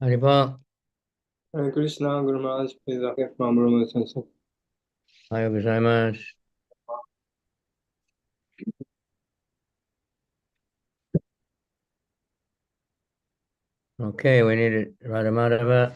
Haribo, Hare Krishna, Guru Maharaj, please accept from Brahma Sansa. Ohayou gozaimasu. Okay, we need it. Radhamadava.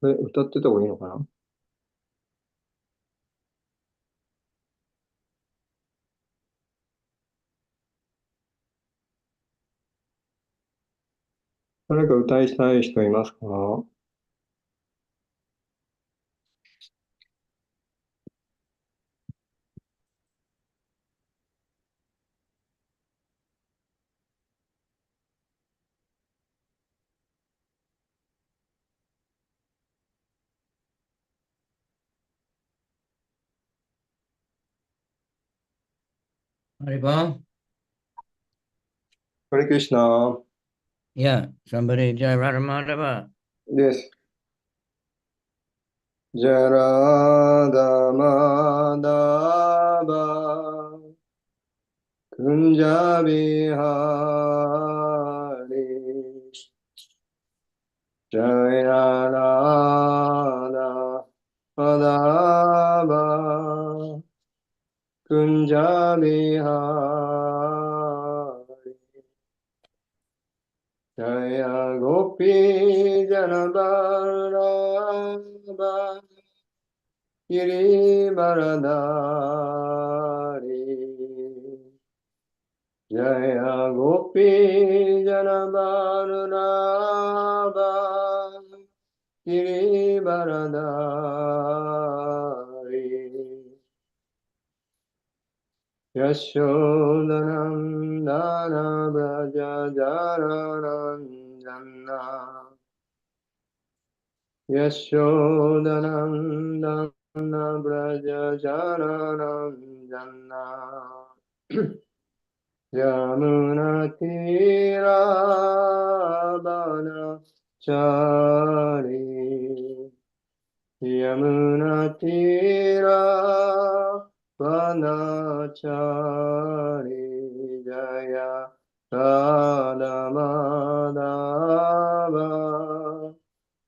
歌ってた方がいいのかな？誰か歌いたい人いますか？Haribo? Hare Krishna Yeah, somebody, Jai Radhamadava. です。ジャラダマダバクンジャビハリジャヤラダマダバクンジャビハリJaya Gopi Janabalaba Giri Baradari Jaya Gopi Janabalaba Giri Baradari Yashodanandana Braja Jaranandana Yashodanandana Braja Jaranandana Yamunatira Chari Yamunatira Vanachari Jaya Radha Madhava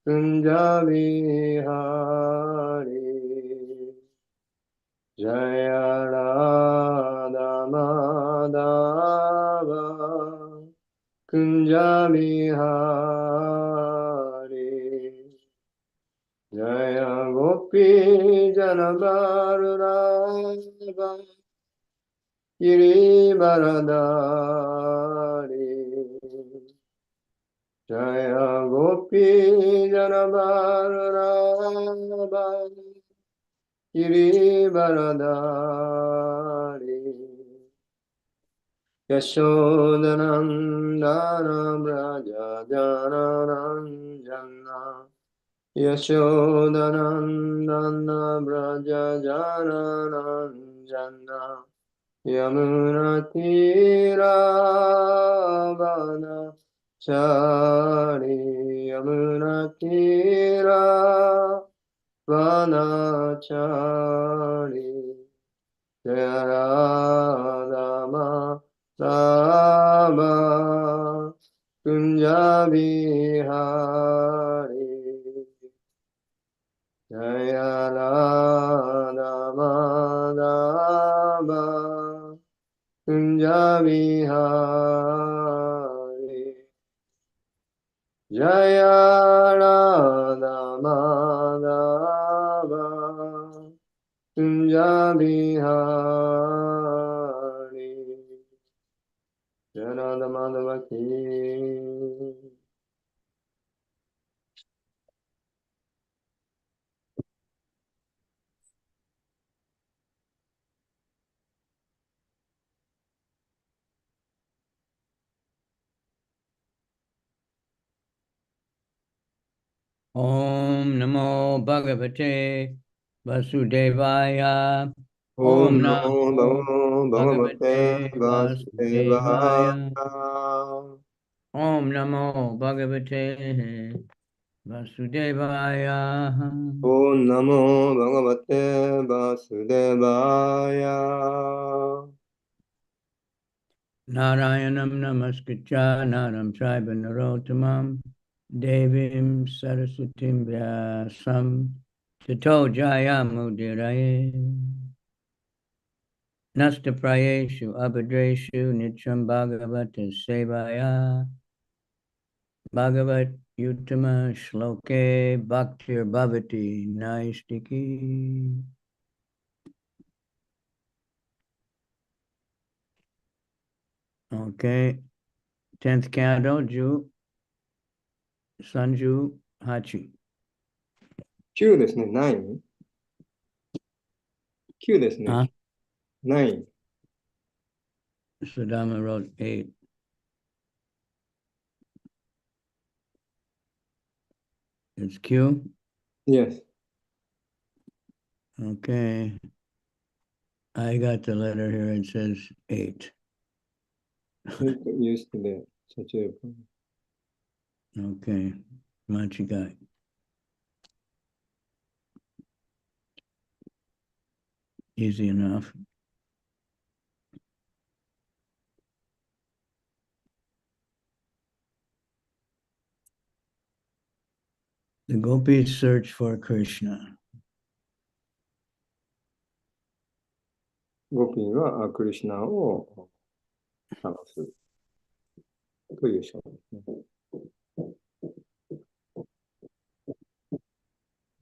Kunjabi Hari Jaya Radha Madhava Kunjabi Hari Jaya Gopi Janabarunava Giri Baradari Jaya Gopi Janabarunava Giri Baradari Yashodanandana Braja Janaranjana Yashodanandana Braja Janaranjana Yamunatira Yamunatira Vanachari Jayarama Rama Kunjabihari Jayarama Rama Kunjabihari Jaya Radha Madhava Kunja Bihari Jaya Radha Madhava Ki Om Namo Bhagavate Vasudevaya. Om Om Namo Namo Bhagavate Bhagavate Vasudevaya Vasudevaya. Om Namo Bhagavate Vasudevaya. Om Namo Bhagavate Vasudevaya Narayanam Namaskritya Naram Chaiva Narottamam Devim Saraswatim Vyasam Tato Jayamudiraye Nasta Prayeshu Abhadreshu Nityam Bhagavata Sevaya Bhagavat Utama Shloke Bhaktir Bhavati Naistiki. Okay. 10th canto, Ju, Sanju, Hachi. 9ですね、9? 9ですね。Huh? 9. Sudama wrote 8. It's Q. Yes. Okay. I got the letter here. It says 8. Used to the such a Okay. Machigai. Easy enough. The gopis search for Krishna. ゴピーがクリシュナを探すという章ですね。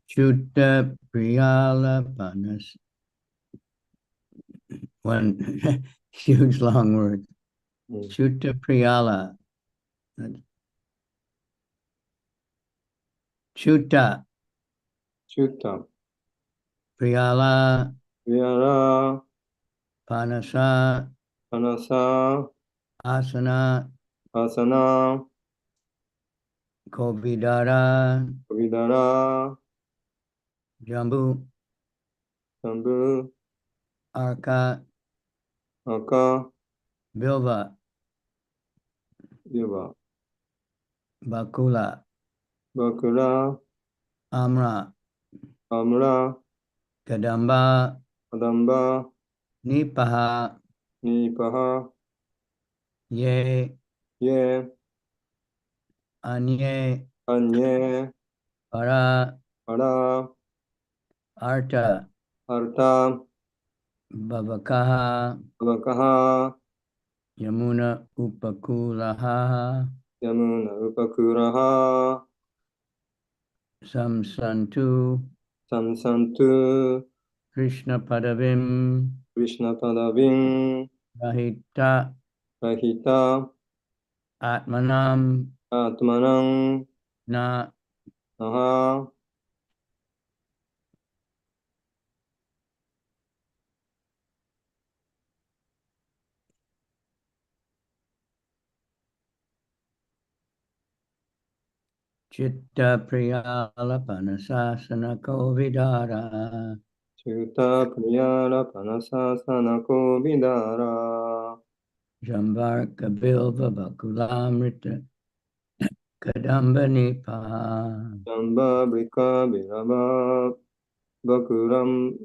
Chuta Priyala Panas. One huge long word. Chuta Priyala. Chuta. Chuta. Priyala. Priyala. Panasa. Panasa. Asana. Asana. Kovidara. Kovidara. Jambu. Jambu. Arka. Aka. Bilva. Bilva. Bakula. Bakula. Amra. Amra. Kadamba. Kadamba. Nipaha. Nipaha. Ye. Ye. Anye. Anye. Para. Ara. Arta. Arta. Bhavakaha. Bhakaha. Yamuna Upakulaha. Yamuna Upakuraha. Samsantu. Samsantu. Krishna Padavim. Krishna Padavim. Rahita. Rahita. Atmanam. Atmanam. Na. Aha. Chitta Priyala Panasasana Kovidara. Chuta Priyara Panasasana Kovidara. Jambarka Bilva Bakulamrita Kadambanipa. Jamba Brika Virava Bakuram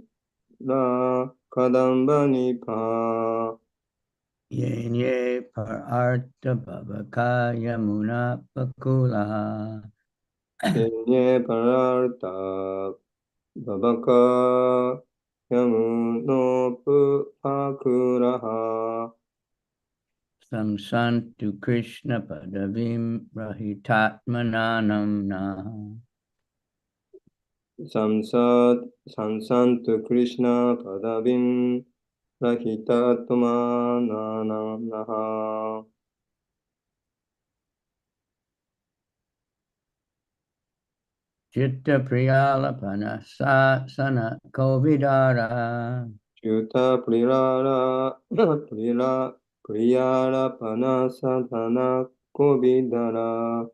La Kadambanipa Yenye Pararta Bhavaka Yamuna Pakula. Yenye Pararta Babaka Yamunopu Akuraha Samsantu Krishna Padavim Rahitatmananam na. Sansantu Krishna Padavim Rahitatmananaha Chitta Priyala Panasa Sana Kovidara. Yuta Priyara Panasadhana Kobidara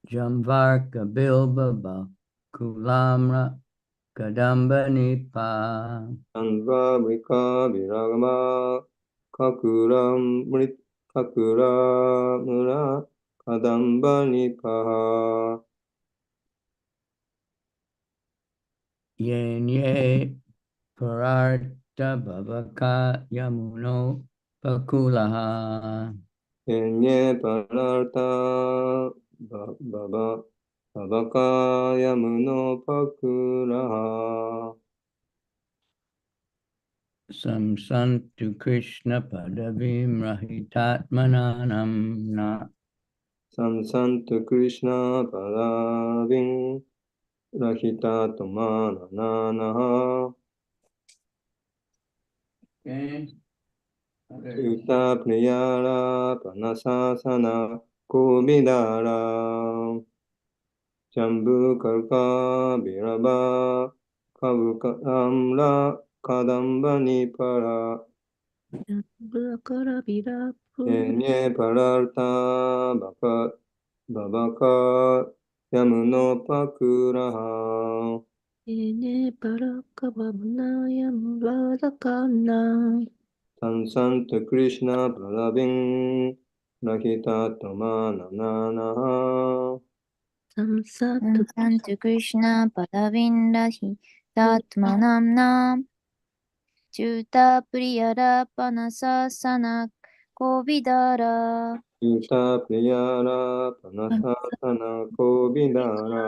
Jamvarka Bilba Kulamra Kadambanipa. Anva Vika Viragama Kakuramura Kadambanipaha Yenye Pararta Bhavaka Yamuno Pakulaha. Enye Pararta Baba Babakaya Muno Pakuraha Samsantu Krishna Padavim Rahitatmananam na. Samsantu Krishna Paravin Rahita Tumana Nanaha Okay. Yuta Priyara Panasasana Kubidara Jambu Karka Biraba Kavuka Amla Kadambani Para Bakara Virapu Enye Pararta Babaka Yamuno Pakuraha Ene Baraka Babunaya Muladakana Tansantu Krishna Pralavin Rahita Tamana Nanaha Samsatu Santu Krishna Padavindahi Tatmanamnam Chuta Priyara Panasasana Kovidara Yuta Priyara Panasasana Kobidara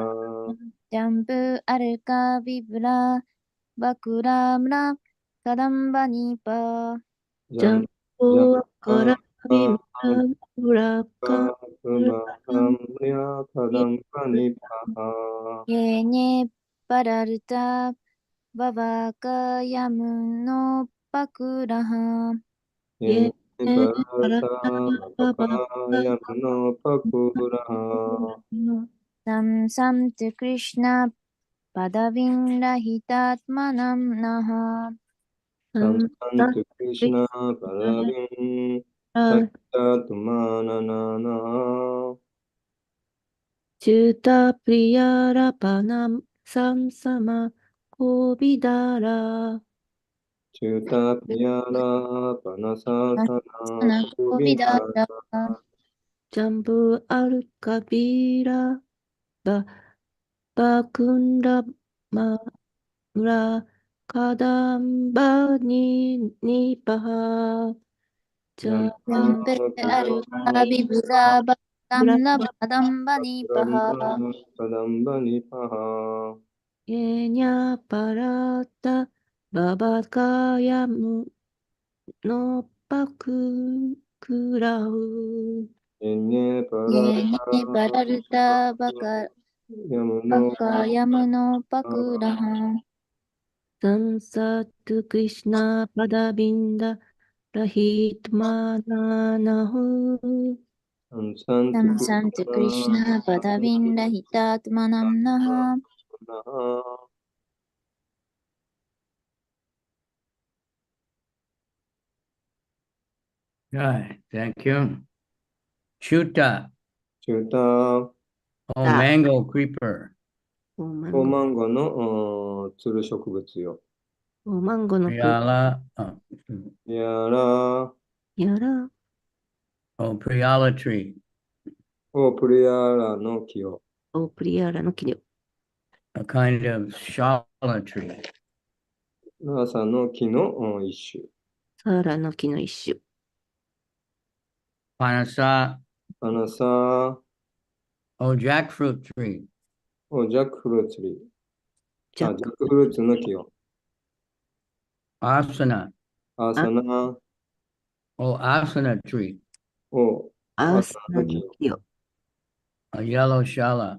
Jambu Arka Vibra Bakuramra Kadambanipa Jam Jambu Akara Jam Vimra Buraka Subhakam Kadam Panipaha Yenye Pararta Bhavaka Yamuno Pakuraha Ye Parata Parata Pakaya Mano Pakuraha Sam Sam to Krishna Padavindahitatmanam Naha Samsantu Krishna Paravim Sakyatumana Nana Chuta Priyara Panam Samsama Kobidara Chuta Priyara Panasasana Sana Kubidara Kovidara Jambu Al-Kabira Bakunda Mura Kadamba Nipaha Jambura Jambe Aruka Vibhuda Bhatamla Padambanipaha Kadambanipaha Yenya Parata Babakaya no Pakurau Enye Yenye Parata Pararta Baka Yamuno Baka Yamuno Pakuraha Samsatu Krishna Padabinda Rahitmanahu Sansantu Nam Santu Krishna Krishna Padavindahitatmanam Naha Right. Thank you. Chuta. Chuta Oh, mango creeper. おマンゴオマンゴのつる植物よ。おマンゴのプ Priyala.やら、やら Oh, Priyala tree. をプリアーラの木を。をプリアーラの木を。A kind of shala tree. 朝の木の一種。サーラの木の一種。Panasa, 花さ jackfruit tree. をジャックフルーツリー。ジャッジャックフルーツの木を。Asana, 朝な asana tree. をアーサーの朝の木を。木を。A yellow shala.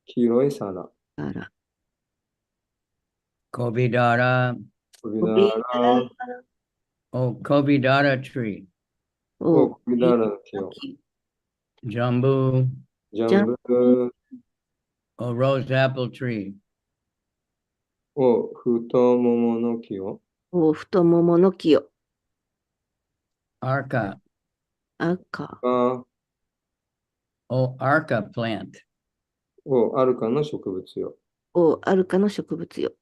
黄色い皿。サーラ。Kobidara, 首だコビダラら kobidara tree. を首だらの木を。木。Jambu, ジャンブ rose apple tree. を太ももの木を。を太ももの木を。Arca, 赤。arca plant. をアルカの植物よ。をアルカの植物よ。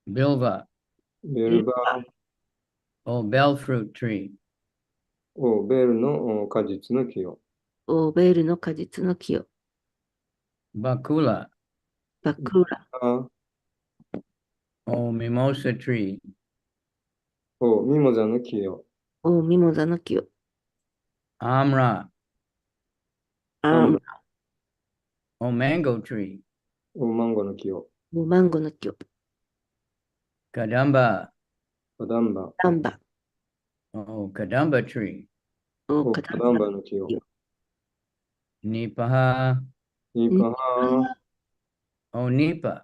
Bilva, ベルバ bell fruit tree. をベルの果実の木を。をベールの果実の木を。Bakula, バクラ。mimosa tree. をミモザの木を。をミモザの木を。Amra, アーム。mango tree. をマンゴーの木を。をマンゴの木を。Kadamba, ダンバダンバ。kadamba tree. ををダンカタンババの木を。 Nipaha, ニパハ nipa,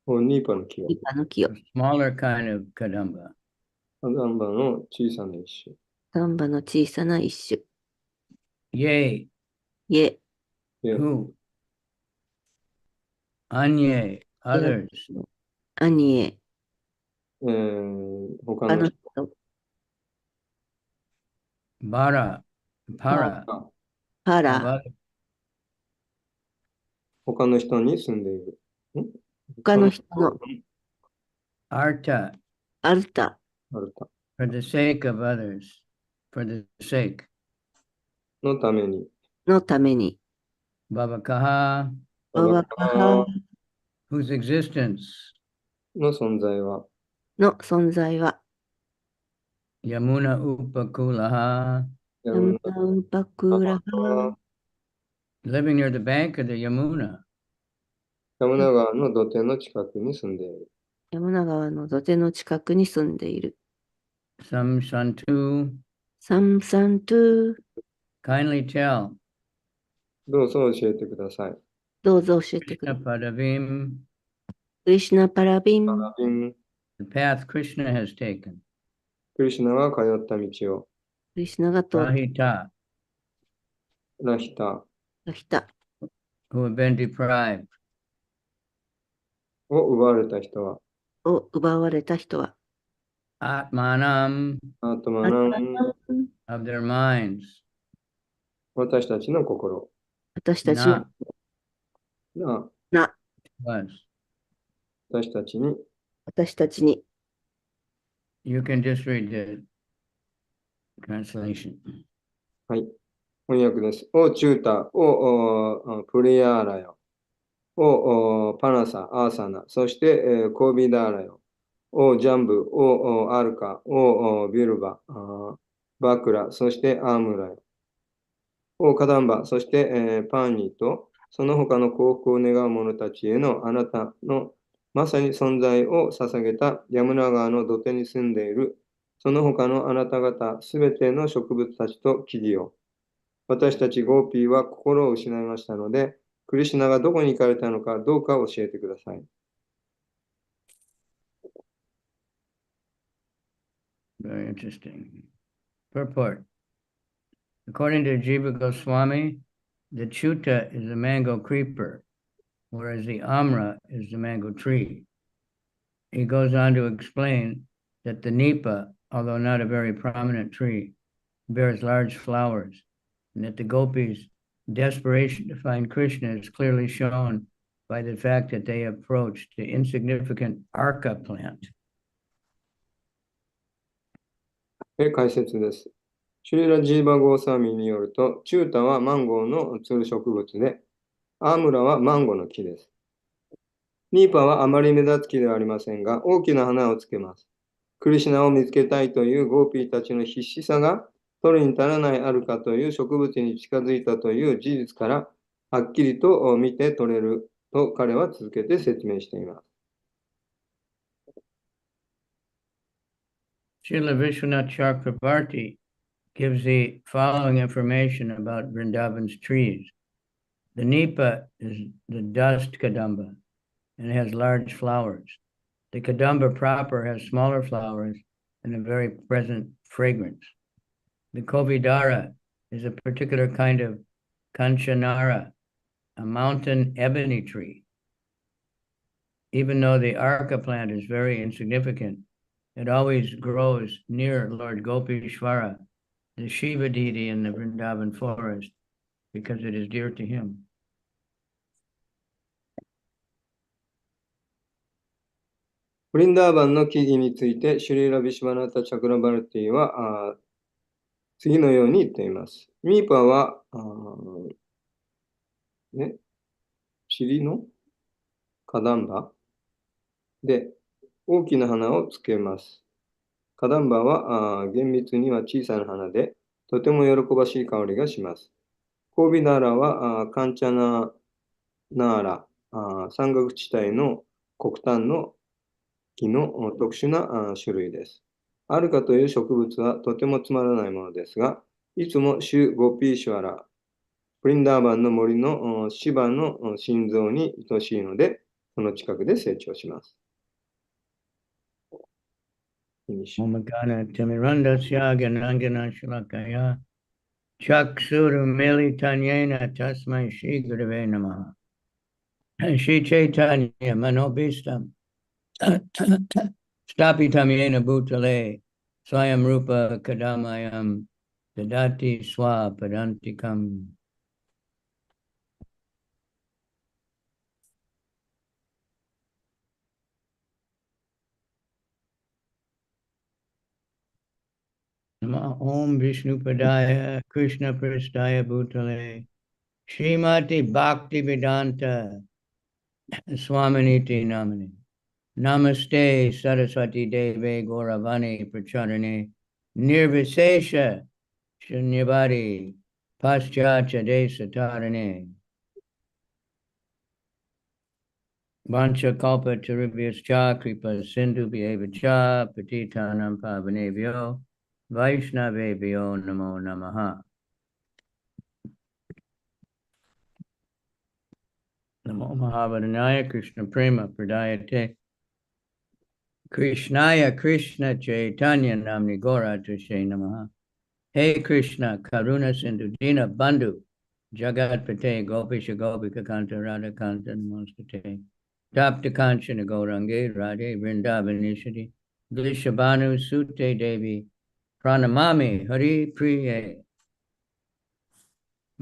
をニーパの木を。ニパの木を。 smaller kind of kadamba. ダンバの小さな一種。ダンバの小さな一種。 Yea, イェ。で who? Anye, others. アニエ。他の人。人。Bara, para, パ of ラ。 others. 他の人に住んでいる。他の人の Arta, アルタ。アルタ for the sake of others. For the sake. のために。のために。 Babakaha, ババカハ whose existence. の存在は。の存在は。 Yamuna upakulaha, ヤムナウパクラハ。 living near the bank of the Yamuna. ヤムナ川の土手の近くに住んでいる。ヤムナ川の土手の近くに住んでいる。 Samsantu, サムサントゥ。 kindly tell. どうぞ教えてください。どうぞ教えてくだ Krishna さい。 Padavim, クリシュナパラビン。ク the path Krishna has taken. リシュナが通った道を。クリシュナが通っ Rahita, ラヒタた人 who have been deprived. を奪われた人は。を奪われた人は。 Atmanam アートマナン of their minds. 私たちの心。私たちの な な。 Was. 私たちに。私たちに。 You can just read the translation. はい。翻訳です。をチュータ、をプリアーラよ。をパナサ、アーサナ、そしてコビダーラよ。をジャンブ、をアルカ、をビルバ、バクラ、そしてアームラよ。をカダンバ、そしてパンニと、その他の幸福を願う者たちへのあなたのまさに存在を捧げたヤムナ川の土手に住んでいる、その他のあなた方すべての植物たちと木々よ。私たちゴーピーは心を失いましたので、クリシュナがどこに行かれたのかどうか教えてください。Very interesting. Purport. According to Jiva Goswami, the chuta is a mango creeper, whereas the amra is the mango tree. He goes on to explain that the nipa, although not a very prominent tree, bears large flowers, and that the gopis' desperation to find Krishna is clearly shown by the fact that they approached the insignificant arka plant. 解説です。シュリラ・ジーバ・ゴーサーミによると、チュータはマンゴーのつる植物で、アームラはマンゴーの木です。ニーパはあまり目立つ木ではありませんが、大きな花をつけます。クリシュナを見つけたいというゴーピーたちの必死さが、取るに足らないアルカという植物に近づいたという事実から、はっきりと見て取れると彼は続けて説明しています。Srila Vishwanath Chakrabarti gives the following information about Vrindavan's trees. The nipa is the dust kadamba and it has large flowers. The kadamba proper has smaller flowers and a very pleasant fragrance. The kovidara is a particular kind of kanchanara, a mountain ebony tree. Even though the arka plant is very insignificant, it always grows near Lord Gopishvara, the Shiva deity in the Vrindavan forest, because it is dear to him. ブリンダーバンの木々について、シュリーラ・ビシュバナタ・チャクラバルティは次のように言っています。ミーパは尻の花壇葉で大きな花をつけます。花壇葉は厳密には小さな花で、とても喜ばしい香りがします。コービナーラはカンチャナーラ、山岳地帯の黒炭の木の特殊な種類です。アルカという植物はとてもつまらないものですが、いつもシュ・ゴピーシュアラ、プリンダーバンの森のシバの心臓に愛しいので、その近くで成長します。Omagana Timiranda Syaganangana Shalakaya Chaksuru Mili Tanyena Tasmai Shri Gurave Namaha Shri Chaitanya Manobistam Stapitam Yena Bhutale Swayam Rupa Kadamayam Dadati Swa Padantikam. Om Vishnu Padaya Krishna Pristaya Bhutale Srimati Bhakti Vedanta Swaminiti Namani Namaste Saraswati Deve Gauravani Pracharane Nirvisesha Shunyavadi Paschacha Desatarane Vancha Kalpa Tarubhyascha Kripa Sindhu Bhyevacha Patitanam Pavanebhyo Vaishnavebhyo Namo Namaha. Namo Mahavadanyaya Krishna Prema Pradayate Krishnaya Krishna Chaitanya Namni Gora Tushe Namaha. Hey Krishna Karuna Sindhu Dina Bandhu Jagat Pate Gopisha Gopika Kanta Radha Kanta Namaskate Tapta Kanchana Gaurange Radhe Vrindavanishati Glishabhanu Sute Devi Pranamami Hari Priye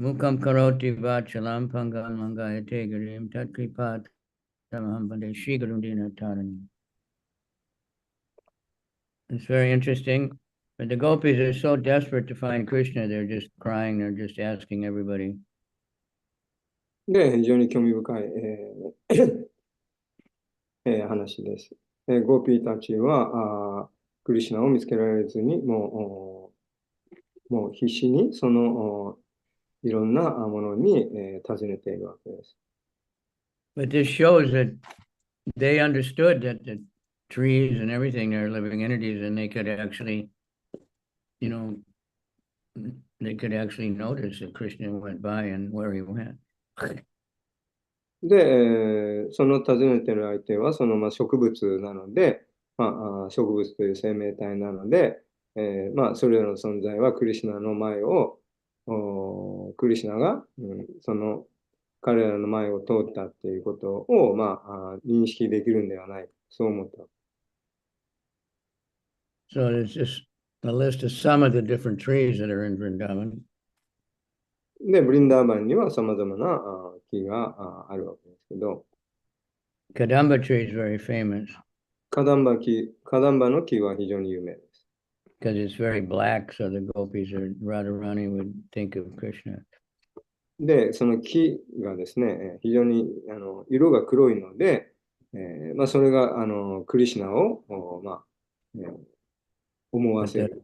Mukam Karoti Vachalam Pangal Mangayate Garim Tatkripat Tamaham Bande Shri Gurundina Tarani. It's very interesting. But the gopis are so desperate to find Krishna, they're just crying, they're just asking everybody. で、非常に興味深い、話です。ゴーピーたちはクリシュナを見つけられずに、もう必死にそのいろんなものに、尋ねているわけです。But this shows that they understood that the trees and everything are living entities, and they could actually, they could actually notice that Krishna went by and where he went. で、その尋ねている相手はその植物なので、植物という生命体なので、それらの存在はクリシュナの前を、クリシュナが、その彼らの前を通ったっていうことを、認識できるんではないか、そう思った。So it's just a list of some of the different trees that are in Vrindavan. で、ブリンダーバンには様々な木があるわけですけど、Kadamba tree is very famous. カダンバの木は非常に有名です。because it's very black, so the gopis or Radharani would think of Krishna. で、その木がですね、非常に色が黒いので、まあ、それがクリシュナを、まあ思わ But せる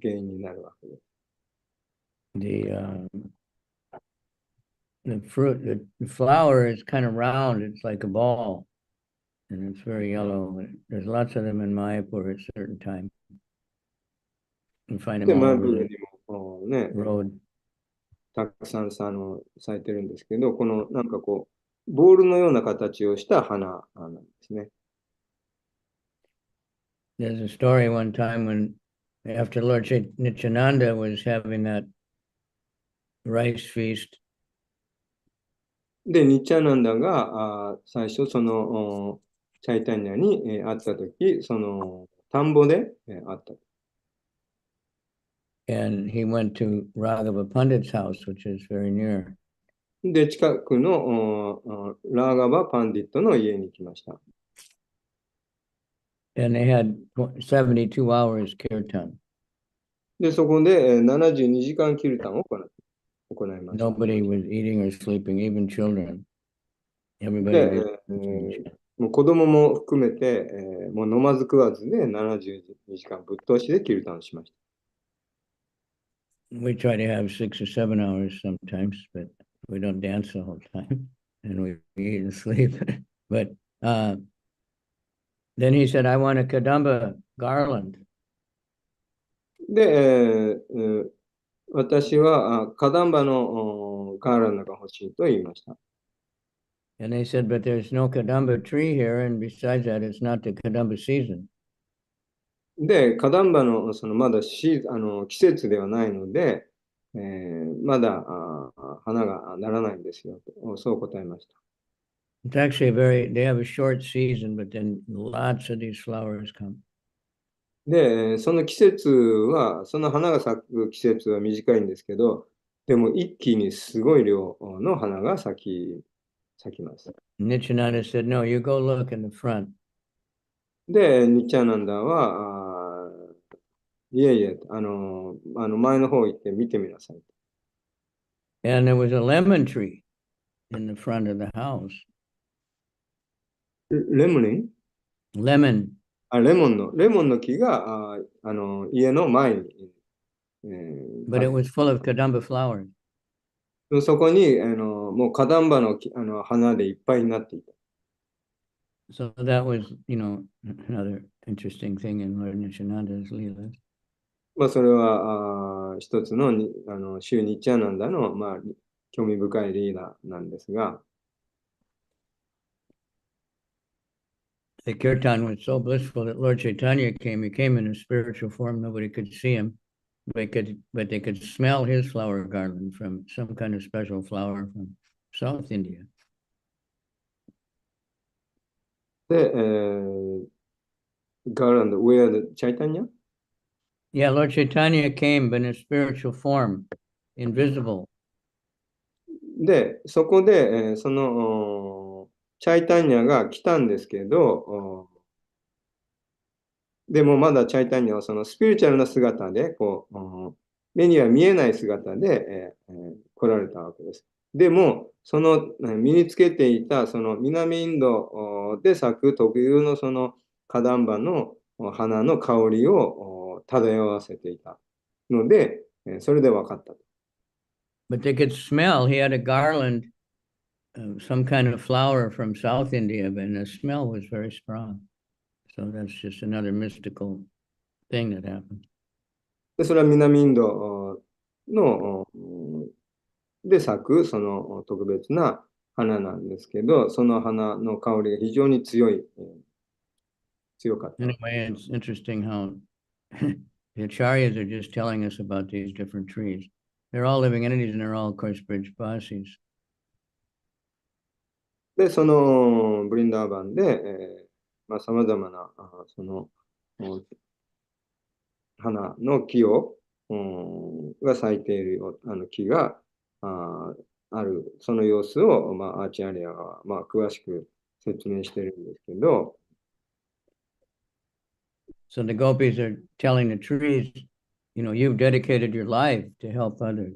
原因になるわけです。the fruit, the flower is kind of round. It's like a ball, and it's very yellow. There's lots of them in Mayapur at a certain time. You can find で、 them マ all イプ over ル the にもね、road. たくさん咲いてるんですけど、このなんかこう、ボールのような形をした花なんですね。There's a story one time when, after Lord Nityananda was having that rice feast, で、ニッチャーナンダが最初、そのチャイタニアに会ったとき、その田んぼで会った。and he went to Raghava Pandit's house, which is very near. で、近くのラーガバ・パンディットの家に来ました。And they had 72 hours kirtan. で、そこで72時間キルタンを行いました。Nobody was eating or sleeping, even children. で、Everybody was もう子供も含めて、もう飲まず食わずで72時間ぶっ通しでキルタンをしました。we try to have 6 or 7 hours sometimes, but we don't dance the whole time and we eat and sleep. But then he said, I want a Kadamba garland. で、私はカダンバのガーランドが欲しいと言いました。And they said, but there's no Kadamba tree here. And besides that, it's not the Kadamba season. で、カダンバのまだ季節ではないので、まだ花がならないんですよと、そう答えました。It's actually they have a short season, but then lots of these flowers come. で、その季節は、その花が咲く季節は短いんですけど、でも一気にすごい量の花が咲きます。Nityananda said, no, you go look in the front. で、ニッチャーナンダは、いえいえ、前の方行って見てみなさい。And there was a lemon tree in the front of the house. レモン Lemon. レモンの木が家の前に、But it was full of Kadamba flowers. そこにもうカダンバの花でいっぱいになっていた。So that was, another interesting thing in Lord Nityananda's Leelas. まあ、それは一つのシューニッチャーナンダの、まあ、興味深いリーダーなんですが、The kirtan was so blissful that Lord Chaitanya came. He came in a spiritual form. Nobody could see him, but they could smell his flower garland from some kind of special flower from South India. で、ガーランド、where the チャイタニア Yeah, Lord Chaitanya came in a spiritual form, invisible. で、そこで、そのチャイタニアが来たんですけど、でもまだチャイタニアはそのスピリチュアルな姿で、目には見えない姿で、来られたわけです。でも、その身につけていたその南インドで咲く特有のそのカダンバの花の香りを漂わせていたので、それで分かった。But they could smell. He had a garland, some kind of flower from South India, and the smell was very strong. So that's just another mystical thing that happened. で、それは南インドので咲くその特別な花なんですけど、その花の香りが非常に強かった。Anyway, it's interesting how the acharyas are just telling us about these different trees. They're all living entities and they're all, of course, Brijbasis. で、そのブリンダーバンで、さまざまなその花の木が咲いている木がある、その様子を、アーチャリアは、詳しく説明しているんですけど、So the gopis are telling the trees, you've dedicated your life to help others.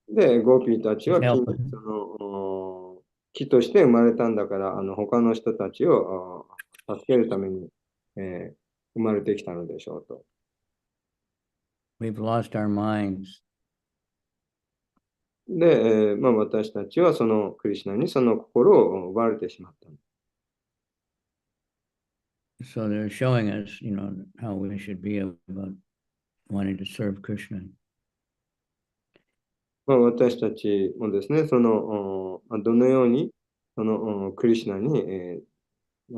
で、ゴーピーたちは Help 木として生まれたんだから、他の人たちを助けるために、生まれてきたのでしょうと。We've lost our minds. で、私たちはそのクリシュナにその心を奪われてしまった。So they're showing us, how we should be about wanting to serve Krishna. 私たちもですね、どのようにそのクリシュナに、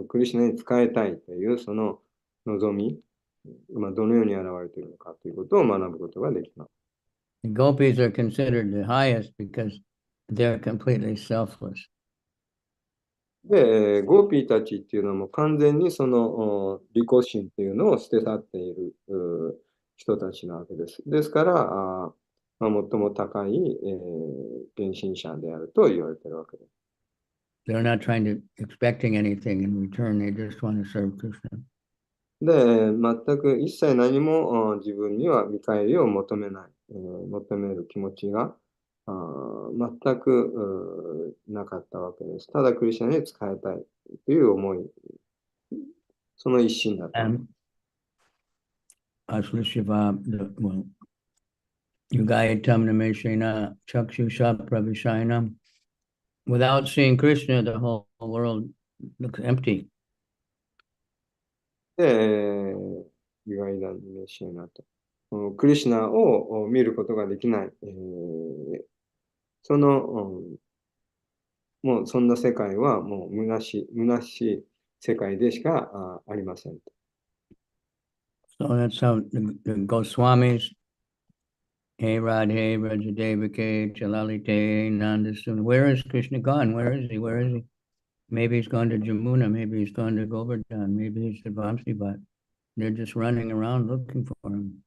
クリシュナに仕えたいというその望み、どのように現れているのかということを学ぶことができます。The gopis are considered the highest because they're completely selfless. で、ゴーピーたちっていうのも完全にその利己心っていうのを捨て去っている人たちなわけです。ですから、最も高い、献身者であると言われているわけです。They're not trying to expecting anything in return. They just want to serve Krishna. で、全く一切何も自分には見返りを求めない、求める気持ちが全くなかったわけです。ただクリシュナに仕えたいという思い、その一心だった。Asla Shiva, well, Yugayatam Nameshena Chakshusha Pravishayana. Without seeing Krishna, the whole world looks empty. で、意外だねしいなと。クリシュナを見ることができない、その、もうそんな世界はもう虚しい世界でしかありません。So that's how the Goswamis, Hey Radhe, Rajadevake, Chalalite, Nandasuna. Where is Krishna gone? Where is he? Where is he? Maybe he's gone to Jamuna. Maybe he's gone to Govardhan. Maybe he's to Vamsivat. They're just running around looking for him.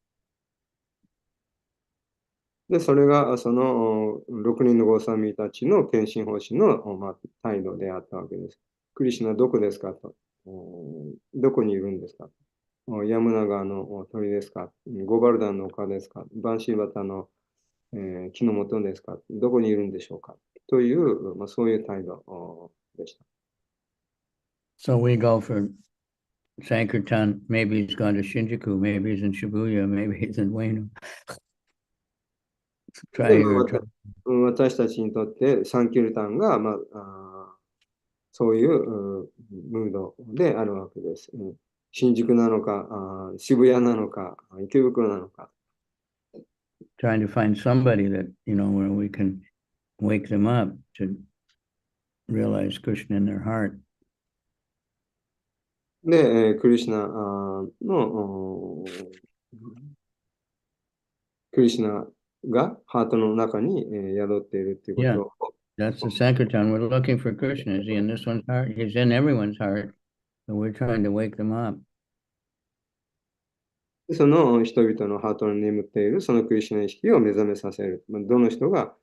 で、それがその6人のゴーサミーたちの献身方針の、態度であったわけです。クリシュナどこですかと。どこにいるんですかと。ヤムナ川の鳥ですか。ゴバルダンの丘ですか。バンシーバタの、木の元ですか。どこにいるんでしょうか。という、そういう態度でした。So we go for Sankirtan. Maybe he's gone to Shinjuku. Maybe he's in Shibuya. Maybe he's in Ueno. 私たちにとってサンキルタンが、そういうムードであるわけです。新宿なのか、渋谷なのか、池袋なのか。Trying to find somebody that, where we can wake them up to realize Krishna in their heart. で、クリシュナのクリシュナがハートの中に宿っているということを。That's the Sankirtan. We're looking for Krishna. Is he in this one's heart? He's in everyone's heart. So we're trying to wake them up. その人々のハートに眠っているそのクリシュナ意識を目覚めさせる。どの人が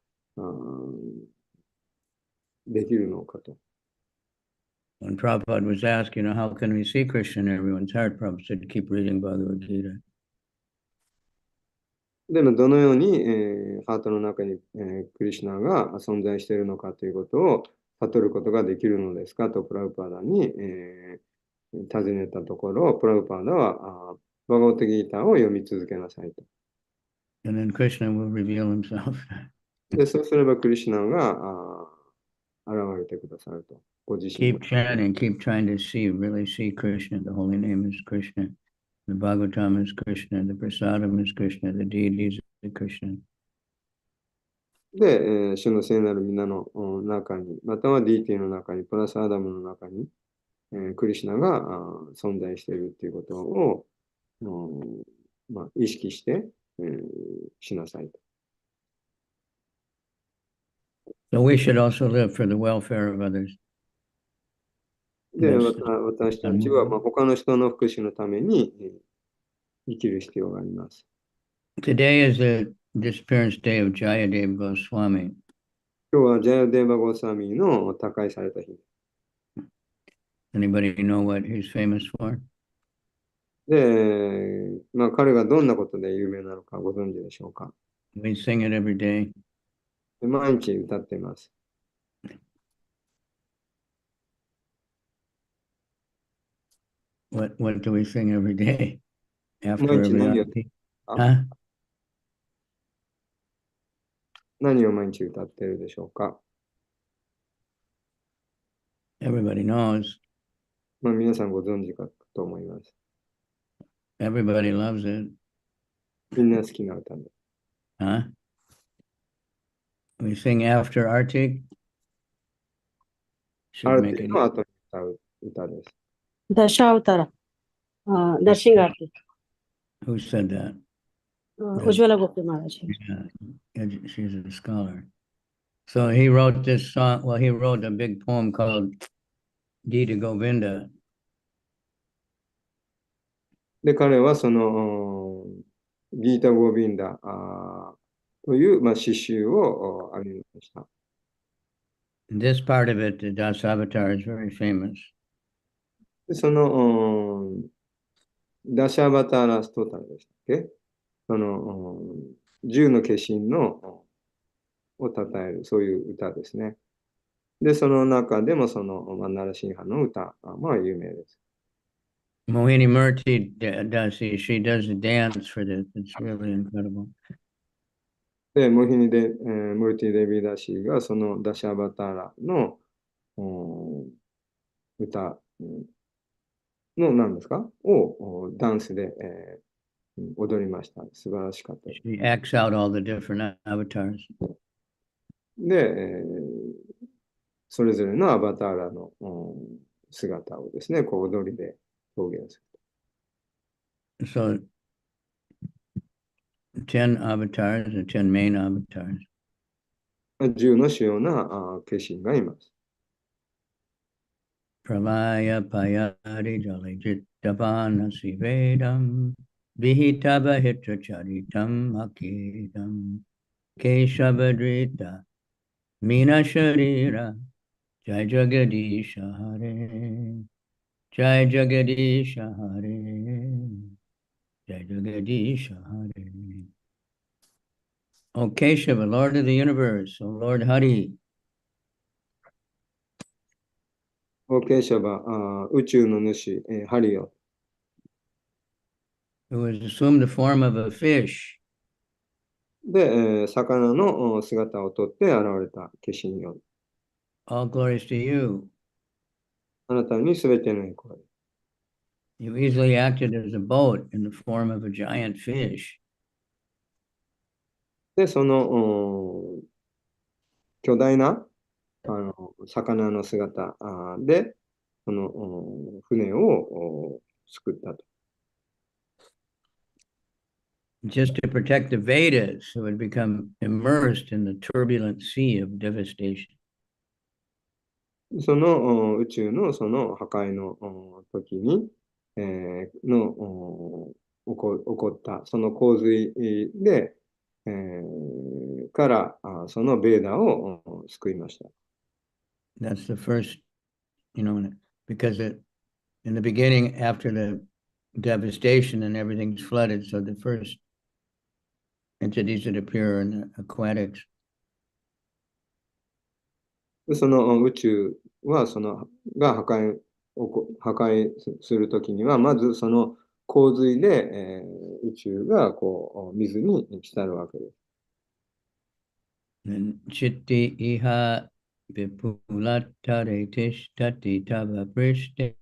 できるのかと。When Prabhupada was asked, how can we see Krishna in everyone's heart? Prabhupada said, keep reading Bhagavad Gita. でもどのように、ハートの中に、クリシュナが存在しているのかということを悟ることができるのですかとプラブパーダに、尋ねたところ、プラブパーダはバガバットギーターを読み続けなさいと。And then Krishna will reveal himself. で、そうすればクリシュナが現れてくださると。ご自身 Keep chanting, keep trying to really see Krishna. The holy name is Krishna. The Bhagavatam is Krishna. The Prasadam is Krishna. The deities are Krishna. で、主の聖なる皆の中に、またはディーティの中に、プラスアダムの中に、クリシュナが存在しているということを、意識して、しなさいと。So we should also live for the welfare of others. で、私たちは、他の人の福祉のために生きる必要があります。Today is the disappearance day of Jayadev Goswami. 今日はジャヤデーバ・ゴーサミーの他界された日。Anybody know what he's famous for? で、まあ、彼がどんなことで有名なのかご存知でしょうか。 We sing it every day. で毎日歌っています。What do we sing every day? 毎 After 日 every 何を arti? あ Huh? 何を毎日歌っているでしょうか。 Everybody knows. まあ、皆さんご存知かと思います。 Everybody loves it. みんな好きな歌で。 Huh? We sing after Arctic. あ Should る make 程 it. 度の後に歌う歌です。ダシャウタラ。ダシンガーテ Who said that? ィ。ウジュワラゴプマラジ。 She's a scholar. So he wrote this song. Well, he wrote a big poem called Gita Govinda. で、彼はその、ギータ・ゴービンダという、まあ、詩集をあげました。 This part of it, the Das Avatar, is very famous. で、その、ダシャバターラストータルでしたっけ、その、10の化身のを称える、そういう歌ですね。で、その中でもその、ナラシンハの歌、まあ有名です。 Mohini Murti does she does the dance for this. It's really incredible. で、モヒニで、ムルティ・デビダシーがそのダシャバターラの、歌の何ですかをダンスで、踊りました。素晴らしかったです。 She acts out all the different avatars. で、それぞれのアバターラの、姿をですね、こう踊りで表現す So 10 avatars and 10 main avatars. る。10の主要な化身がいます。 Pralaya payari jali jittavana sivedam vihitava hitra charitam akidam keshavadrita mina sharira jai jagadisha hare jai jagadisha hare jai jagadisha hare. O Keshava, Lord of the universe, O Lord Hari, オーケーシャバ、宇宙の主、ハリオ、 who has assumed the form of a fish, で、魚の姿をとって現れた化身よ。 all glories to you. あなたにすべての栄光。 You easily acted as a boat in the form of a giant fish. で、その巨大な魚の姿で、その船を作ったと。 Just to protect the Vedas, who had become immersed in the turbulent sea of devastation. その宇宙のその破壊の時に、起こったその洪水で、からそのベーダを救いました。 That's the first, because in the beginning, after the devastation and everything's flooded, so the first entities that appear in the aquatics. でその宇宙はが破壊するときには、まずその洪水で、宇宙がこう水に浸るわけです。 Chitti iha vipulatare tishtati tava prishte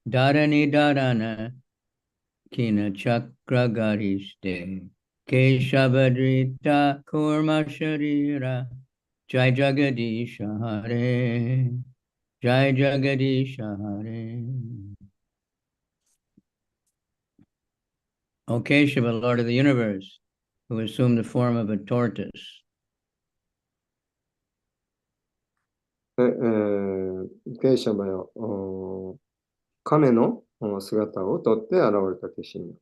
dharani dharana kina chakra garishte keshavadrita kurma sharira jai jagadisha hare jai jagadisha hare. O Keshava, Lord of the universe, who assumed the form of a tortoise, でケイシャバよ、亀の姿をとって現れた化身よ。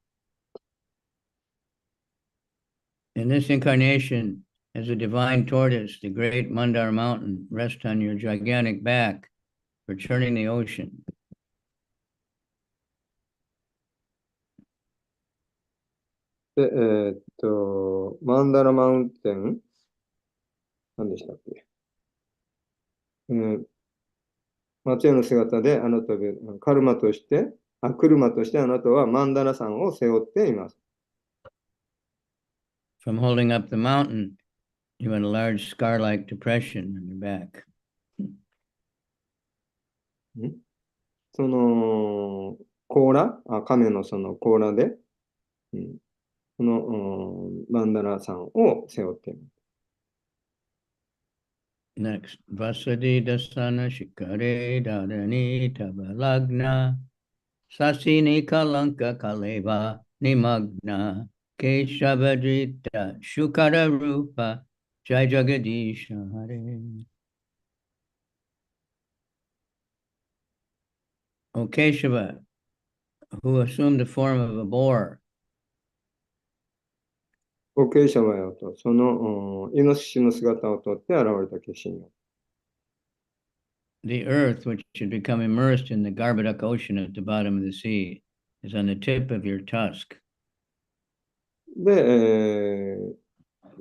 in this incarnation, as a divine tortoise, the great Mandar mountain rests on your gigantic back for churning the ocean. で、マンダラマウンテン、何でしたっけ、松屋の姿であなたで、車としてあなたはマンダラ山を背負っています。From holding up the mountain, you had a large scar-like depression on your back. その甲羅、亀のその甲羅で、このマンダラ山を背負っています。Next, Vasadi Dasana Shikare Dadani Tabalagna Sasini Kalanka Kaleva Nimagna Keshavadrita Shukara Rupa Jai Jagadisha Hare. O Keshava, who assumed the form of a boar, 後継者はよと、そのイノシシの姿をとって現れた化身よ。the earth, which had become immersed in the Garbhadak ocean at the bottom of the sea, is on the tip of your tusk. で、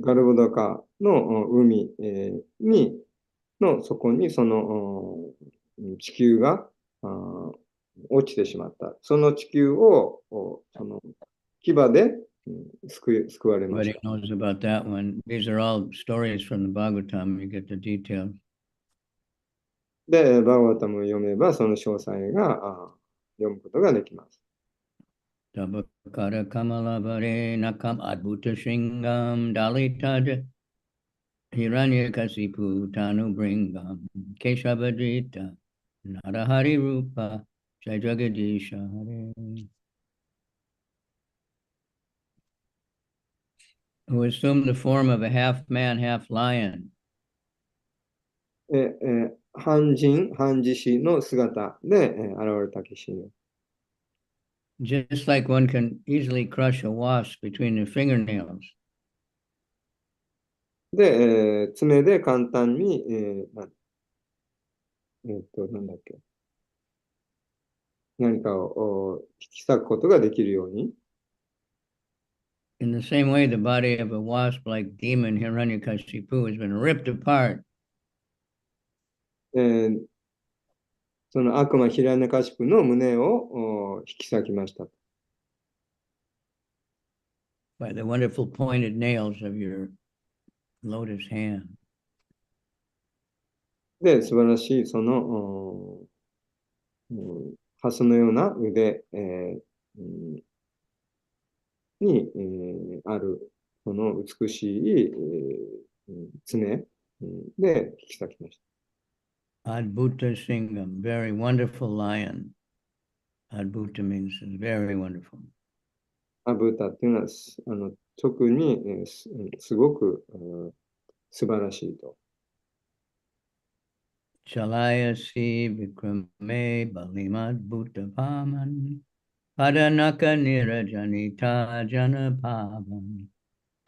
ガルボダカの海、の底にその地球が落ちてしまった。その地球をその牙で救われまし Everybody た。 knows about that one. These are all stories from the Bhagavatam. You get the details. で、バーワタムを読めばその詳細が読むことができます。Tabakara Kamala Bare Nakam Adbhuta Shingam Dalitad Hiranyakasipu Tanu Bringam Keshavadrita Narahari Rupa Jai Jagadisha Hare. Who assumed the form of a half man, half lion. 半人、半獅子の姿で、現れた化身よ。Just like one can easily crush a wasp between the fingernails. で、爪で簡単に、なんだっけ、何かを引き裂くことができるように、In the same way, the body of a wasp-like demon Hiranyakashipu has been ripped apart. その悪魔ヒラネカシプの胸を引き裂きました。By the wonderful pointed nails of your lotus hand. で、素晴らしいそのハスのような腕、に、あるその美しい、爪、で引き裂きました。Adbhuta Singam, very wonderful lion. Adbhuta means very wonderful. アブータっていうのは特に、すごく、素晴らしいと。Chalayasi Vikrame Balimad Bhuta Paman Padanaka Nirajanita Janapavan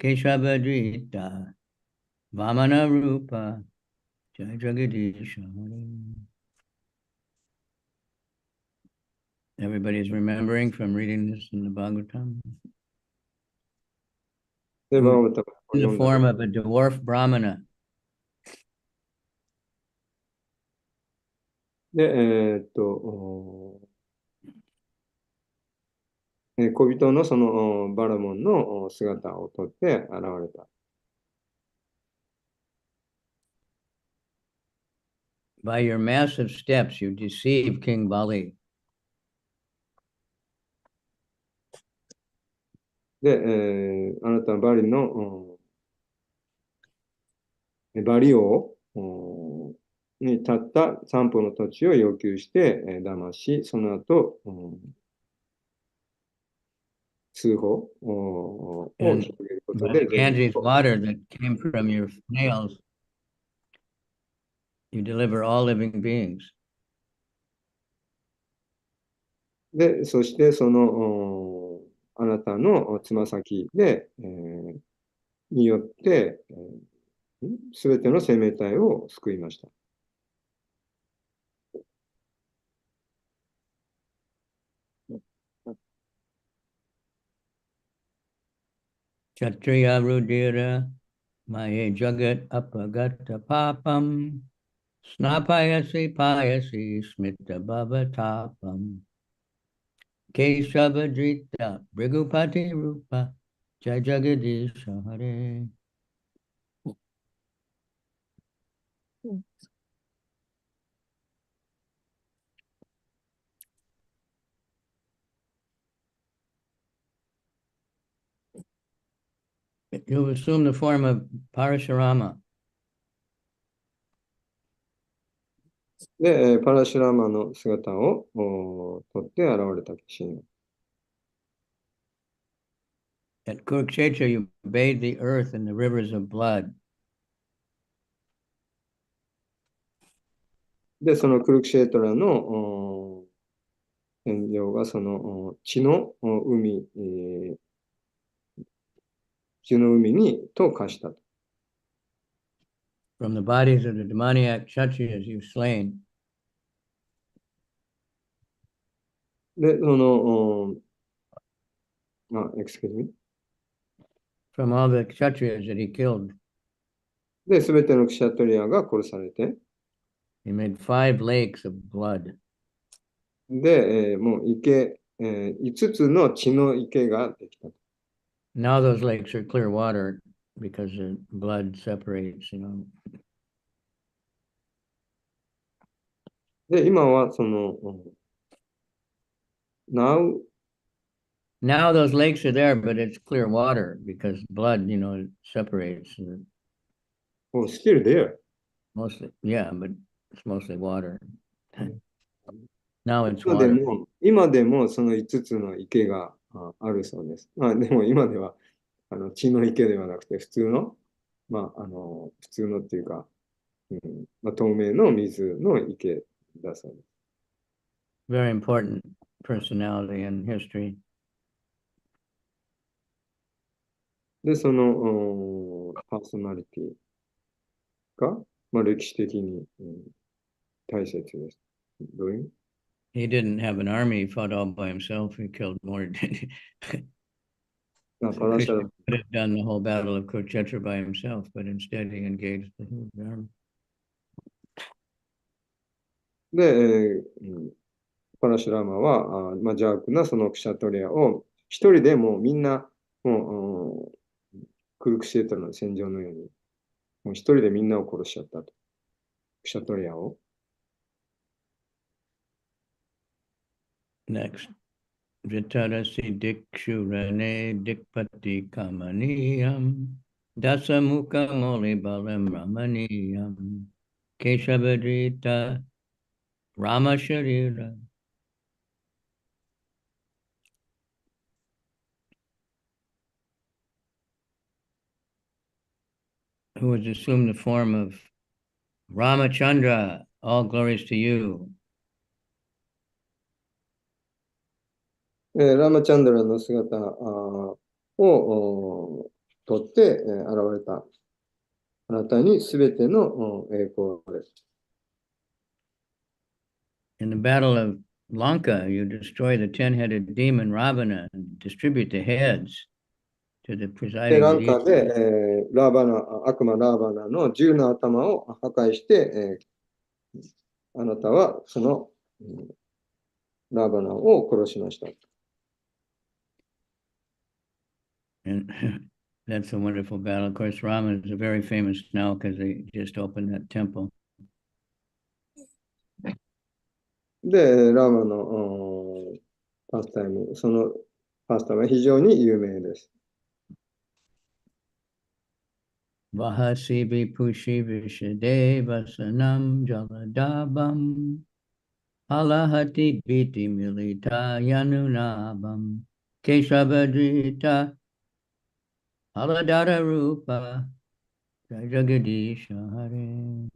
Keshavadrita Vamana Rupa Jai Jagadisha. Everybody's remembering from reading this in the Bhagavatam. で、バーワタムを In the 読んだ form of a dwarf Brahmana. で、小人のそのバラモンの姿をとって現れた。By your massive steps, you deceive King Bali. で、あなたはバリのバリ王に立った散歩の土地を要求して、騙し、その後、通報を広げること By で the Ganges water that came from your nails, you deliver all living beings. で、そしてそのあなたのつま先で、によって、すべての生命体を救いました。Kshatriya Rudira Maye Jagat Apagata Papam Snapayasi Payasi Smita Bhavatapam Keshavadrita Brigupati Rupa Jai Jagadisha Hare. You assume the form of Parashurama. で、パラシュラマの姿をとって現れたシーン。At Kurukshetra, you bathe the earth in the rivers of blood. で、そのクルクシェートラの天井がその血の海、血の海にと化したと。From the bodies of the demoniac Kshatriyas you've slain. で、その、excuse me. From all the Kshatriyas that he killed. で、すべてのクシャトリアが殺されて、He made 5 lakes of blood. で、もう池、5つの血の池ができた。Now those lakes are clear water because the blood separates, you know. で、今はその、now Now those lakes are there, but it's clear water because blood, you know, separates. still there. Mostly, yeah, but it's mostly water. Now it's 今でもその5つの池があるそうです。でも今では血の池ではなくて普通の、普通のっていうか、透明の水の池だそうです。Very important personality in history. で、そのパーソナリティが、歴史的に、大切です。どういう He didn't have an army, he fought all by himself, he killed more. Krishna could have done the whole battle of Kurukshetra by himself, but instead he engaged the huge army. で、パラシュラーマは、邪悪なそのクシャトリアを一人でもうみんな、もう、クルクシェートラの戦場のように、もう一人でみんなを殺しちゃったと。クシャトリアを。Next. Vitarasi Dikshurane Dikpati Kamaniyam Dasamukha Moli Balam Ramaniyam Keshavadrita Rama Sharira. Who has assumed the form of Ramachandra. All glories to you. ラマチャンドラの姿をとって、現れたあなたにすべての栄光です。In the battle of Lanka, you destroy the 10-headed demon Ravana and distribute the heads to the で、 presiding ランカ deity. で、悪魔ラーバナの10の頭を破壊して、あなたはその、ラーバナを殺しました。And that's a wonderful battle. Of course, Rama is very famous now because they just opened that temple. で、ラーマのパスタイム、そのパスタは非常に有名です。Vahasibi Pushi Vishadeva Sanam Jaladabam Alahati Biti Milita Yanunabam Keshavadrita Aladara Rupa Jai Jagadisha Hare.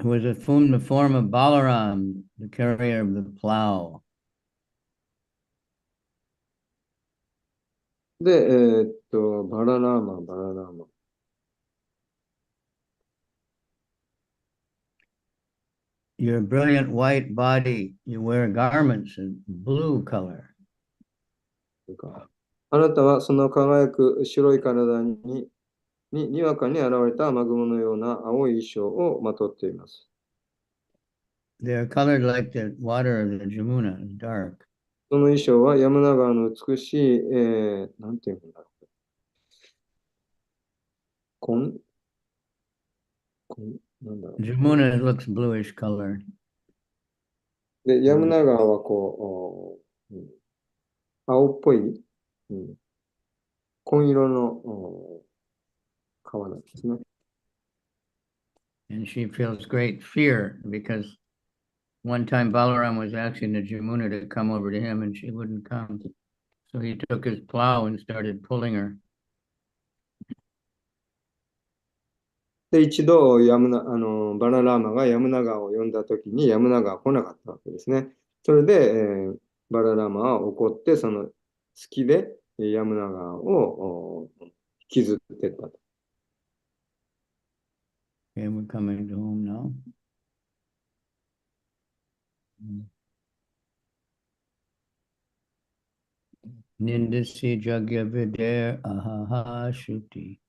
Who was assumed the form of Balaram, the carrier of the plow. で、バララーマ。your brilliant white body, you wear garments in blue color. あなたはその輝く白い体にわかに現れた雨雲のような青い衣装をまとっています。They're colored like the water of the Jamuna, dark. その衣装はヤムナ川の美しい、なんていうんだろう。なんだろう。Jamuna looks bluish color. で、ヤムナ川は青っぽい、紺色の川なんですね。And she feels great fear because one time Balaram was asking the Jamuna to come over to him and she wouldn't come. So he took his plow and started pulling her. で、一度バララーマがヤムナ川を呼んだときにヤムナ川は来なかったわけですね。それで、バララーマは怒って、その好きでヤムナ川を引きずってったと。Okay, we're coming to home now. Nindasi jagya vider ahaha shuti.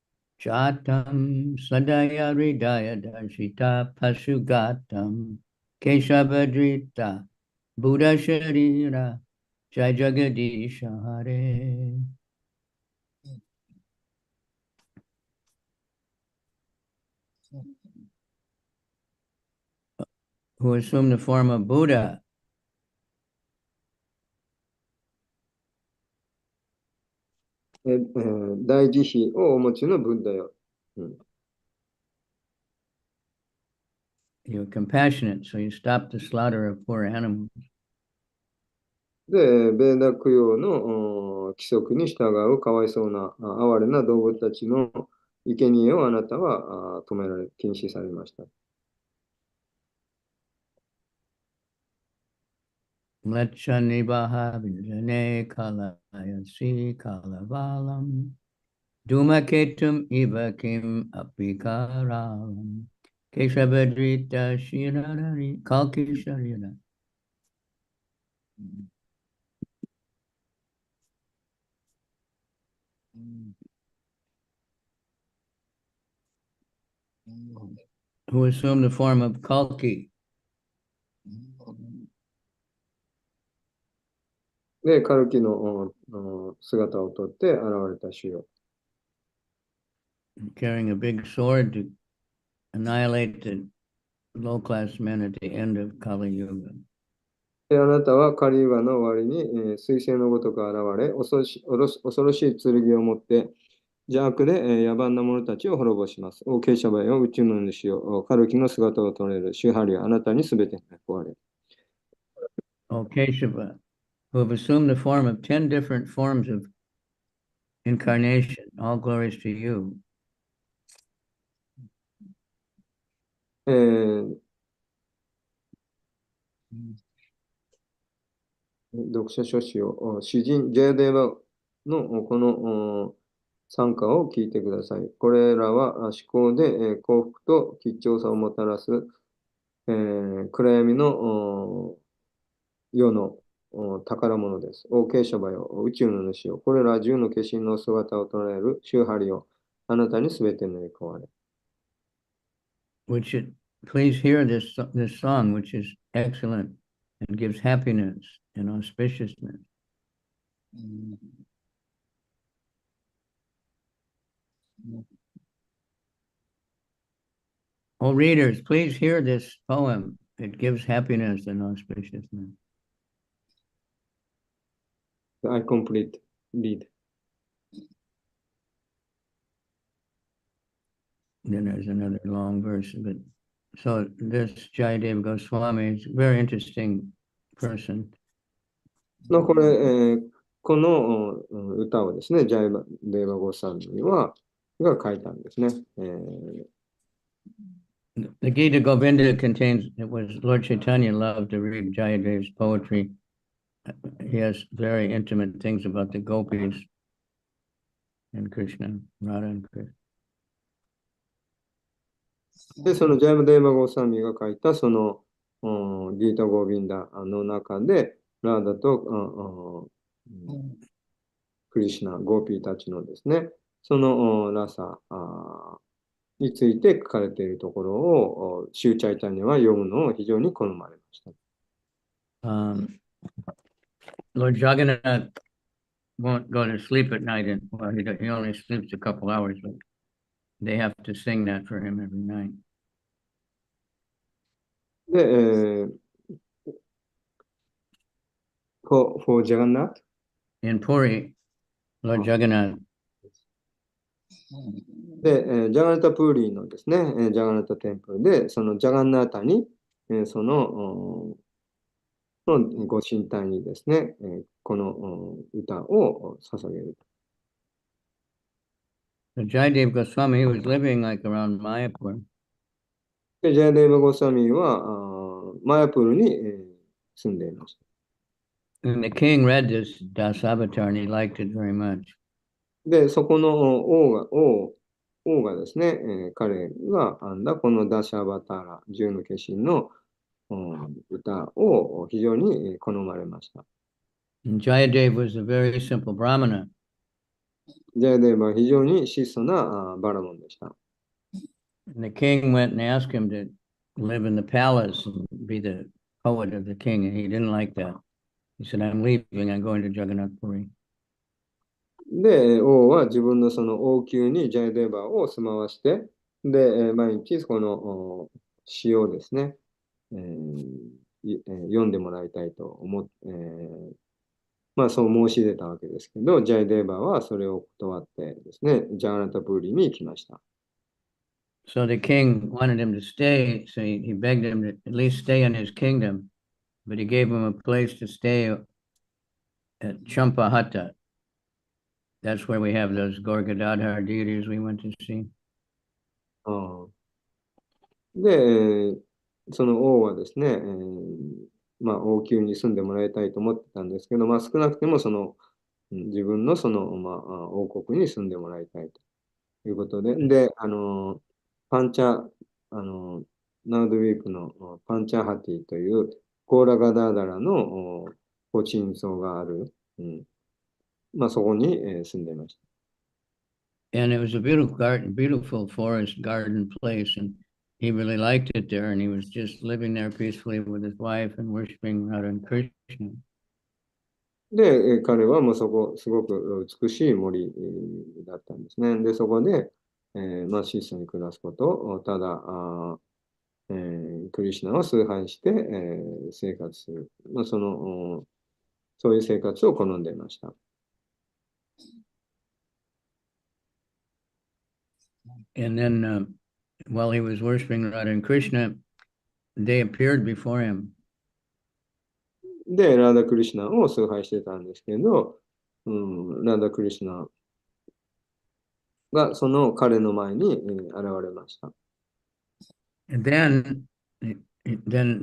Chatam sadaya ridaya darshita pasugatam. Keshavadrita Buddha Sharira Jai Jagadisha Hare. Who assumed the form of Buddha.「大慈悲をお持ちのブッダよ。You're compassionate, so you stop the slaughter of poor animals. で、ベーダ供養の規則に従うかわいそうな哀れな動物たちの生贄をあなたは禁止されました。Mlechanibaha Vijane Kalayasi Kalavalam Dumaketum Ivakim Apikaralam Keshavadrita Shirari Kalki Sharira. Who assumed the form of Kalki. で、カルキの姿をとって現れた主よ。Carrying a big sword to annihilate the low-class men at the end of Kali Yuga. で、あなたはカリユガの終わりに彗星のごとく現れ、恐ろしい剣を持って邪悪で野蛮な者たちを滅ぼします。オーケーシャバイを宇宙の主よ、カルキの姿を取れるシュハリはあなたにすべてが壊れ。O Keshava, who have assumed the form of 10 different forms of incarnation. All glories to you. 読者書士を詩人ジェヤデーバのこの参加を聞いてください。これらは思考で幸福と吉祥さをもたらす暗闇の世の宝物です。王慶シャバよ、宇宙の主よ、これら10の化身の姿を捉えるシューハリをあなたにすべての栄光あれ。Please hear this song, which is excellent and gives happiness and auspiciousness. Oh, readers, please hear this poem. It gives happiness and auspiciousness. I complete. Read. Then there's another long verse, but so this Jayadev Goswami is a very interesting person. これ、この歌をですね、ジャイデーバゴさんが書いたんですね。The Gita Govinda contains, it was Lord Chaitanya loved to read Jayadev's poetry. He has very intimate things about the gopis and Krishna, Radha and Krishna. で、そのジャイデーバゴさんが書いたそのギータ・ゴービンダの中で、ラーダと、クリシュナ、ゴーピーたちのですね、そのラサについて書かれているところを、シューチャイタニアは読むのを非常に好まれました。Lord Jagannath won't go to sleep at night, and well, he only sleeps a couple hours, but they have to sing that for him every night. で、for Jagannath? In Puri, Lord Jagannath で、ジャガナタプーリーのですね、ジャガナタテンプルで、そのジャガンナータに、そのご神体にですね、この歌を捧げる。So Jayadeva Goswami, he was living like around Mayapur. で、ジャヤデーバ・ゴサミはマヤプールに、住んでいました。And the king read this Das Avatar and he liked it very much. で、そこの王がですね、彼が編んだこのダシャバターラ、十の化身の、歌を非常に好まれました。And Jayadeva was a very simple Brahmana. ジャヤデーバは非常に質素なバラモンでした。And the king went and asked him to live in the palace and be the poet of the king, and he didn't like that. He said, I'm leaving, I'm going to Jagannath Puri. で、王は自分のその王宮にジャヤデーバを住まわして、で、毎日この詩をですね、読んでもらいたいと思って、まあそう申し出たわけですけど、ジャヤデーバはそれを断ってですね、ジャガナタプーリに行きました。So the king wanted him to stay, so he begged him to at least stay in his kingdom, but he gave him a place to stay at Champahata. That's where we have those Gorgadadhar deities we went to see. で、その王はですね、まあ王宮に住んでもらいたいと思ってたんですけど、まあ少なくてもその自分のその、まあ、王国に住んでもらいたいということで、で、パンチャ、ナウドウィークのパンチャハティというコーラガダーダラのご鎮葬がある、まあそこに住んでいました。And it was a beautiful garden, beautiful forest garden place, and he really liked it there, and he was just living there peacefully with his wife and worshiping Radha and Krishna. で、彼はもうそこ、すごく美しい森だったんですね。で、そこで、まあ、質素に暮らすことを、ただ、クリシュナを崇拝して、生活する。まあ、そういう生活を好んでいました。And then while he was worshiping Radha and Krishna, they appeared before him. で、ラーダ・クリシュナを崇拝してたんですけど、ラーダ・クリシュナがその彼の前に現れました。And then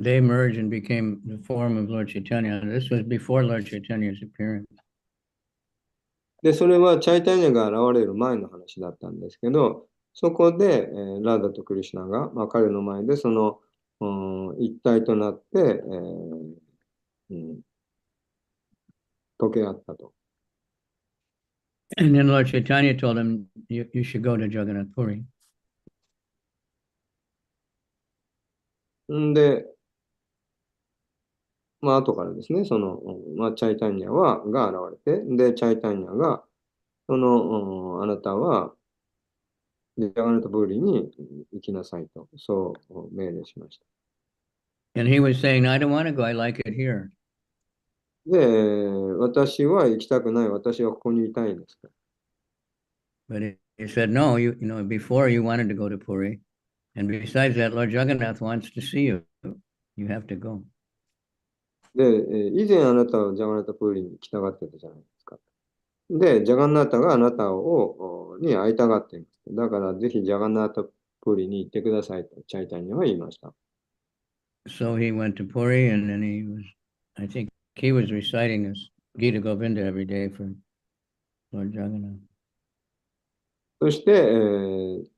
they merged and became the form of Lord Chaitanya. This was before Lord Chaitanya's appearance. で、それはチャイタニアが現れる前の話だったんですけど、そこで、ラーダとクリシュナが、まあ、彼の前でその、一体となって、溶け合ったと。And then Lord Chaitanya told him, you should go to Jagannath Puri. で、まあ、後からですね、まあ、チャイタニアが現れて、で、チャイタニアが、あなたは、ジャガナタプーリに行きなさいと、そう命令しました。And he was saying, I don't want to go, I like it here. で、私は行きたくない、私はここにいたいんです。But he said, no, you know, before you wanted to go to Puri. And besides that, Lord Jagannath wants to see you. You have to go. で、以前あなたはジャガナタプーリに来たがってたじゃないですか。で、ジャガナータがあなたに会いたがっています。だから、ぜひジャガナータプーリに行ってくださいと、チャイタニアは言いました。So he went to Puri and then I think he was reciting this Gita Govinda every day for Lord Jagannath. そして、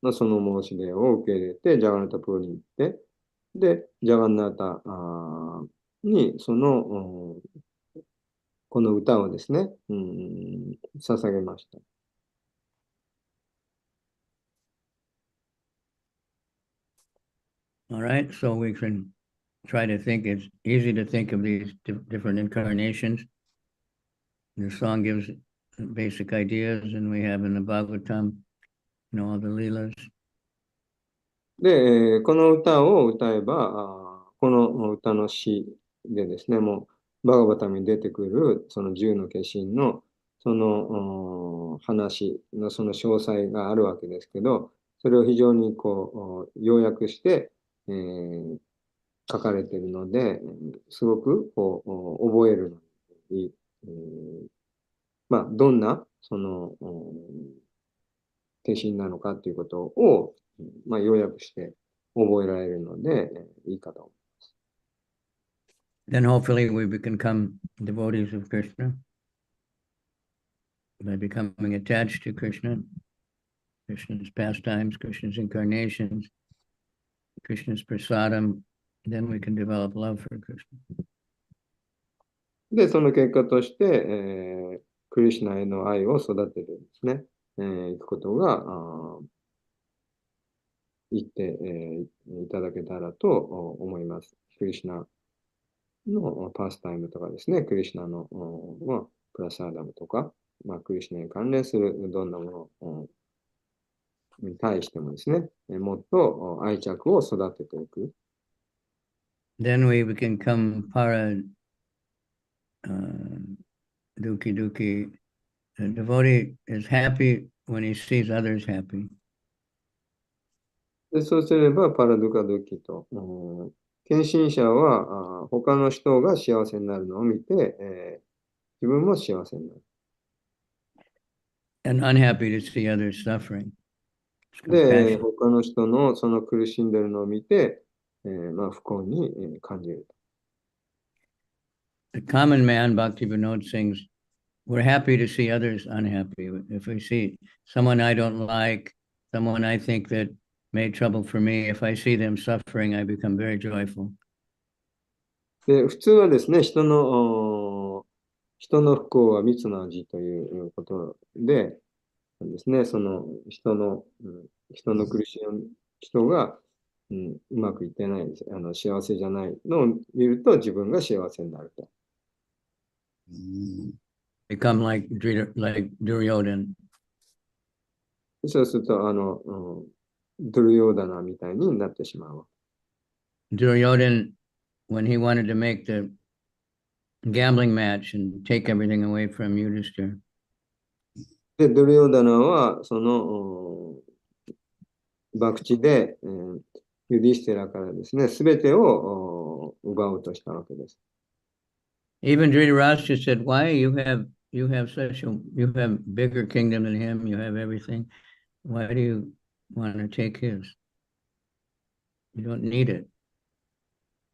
まあ、その申し出を受け入れて、ジャガナタプーリに行って、で、ジャガンナータに、この歌をですね、捧げました。All right, so we can try to think. It's easy to think of these different incarnations. The song gives basic ideas, and we have in the Bhagavatam, all the leelas. で、この歌を歌えば、この歌の詩でですね、もう、バガバタミに出てくる、その十の化身の、その話のその詳細があるわけですけど、それを非常にこう、要約して、書かれているので、すごくこう覚えるのにいい。まあ、どんな、化身なのかということを、まあ、要約して覚えられるので、いいかと思います。Then hopefully we can become devotees of Krishna by becoming attached to Krishna, Krishna's pastimes, Krishna's incarnations, Krishna's prasadam. Then we can develop love for Krishna. で、その結果として、クリシュナへの愛を育ててですね、いくことが、言って、いただけたらと思います。クリシュナのパスタイムとかですね、クリシュナの、まあ、プラサーダムとか、まあ、クリシュナに関連するどんなものに対してもですね、もっと愛着を育てていく。Then we can come para duki duki. The devotee is happy when he sees others happy. でそうすれば、パラドゥカドゥキと、献身者は他の人が幸せになるのを見て、自分も幸せになる。And unhappy to see others suffering. で、他の人のその苦しんでるのを見て、まあ、不幸に感じる。The common man, Bhakti Vinod sings, we're happy to see others unhappy. If we see someone I don't like, someone I think that made trouble for me, if I see them suffering, I become very joyful. で、普通はですね、人の不幸は蜜の味ということで、ですね、その人の苦しい人が、うまくいってないです。幸せじゃないのを見ると自分が幸せになると。Become like Duryodhan. そうすると、ドゥルヨーダナみたいになってしまう。Duryodhan, when he wanted to make the gambling match and take everything away from Yudhishthira. で、ドゥルヨーダナは、その、博打で、ユディシテラからですね、すべてを奪おうとしたわけです。Even Dhritarashtra said, why you have you have bigger kingdom than him, you have everything. Why do you want to take his? You don't need it.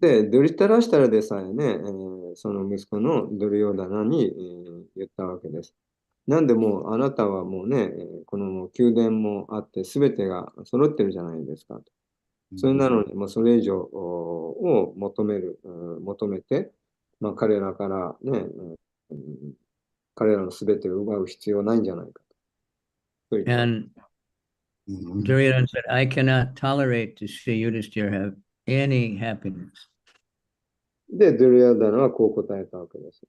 で、ドゥリタラシタラでさえね、その息子のドゥルヨーダナに、言ったわけです。なんでもうあなたはもうね、この宮殿もあって全てが揃ってるじゃないですかと。それなのに、もうそれ以上を求めて、まあ、彼らからね、彼らの全てを奪う必要ないんじゃないかと。And Duryodhana said, I cannot tolerate to see Yudhishthira have any happiness. で、ドゥルヤダナはこう答えたわけです。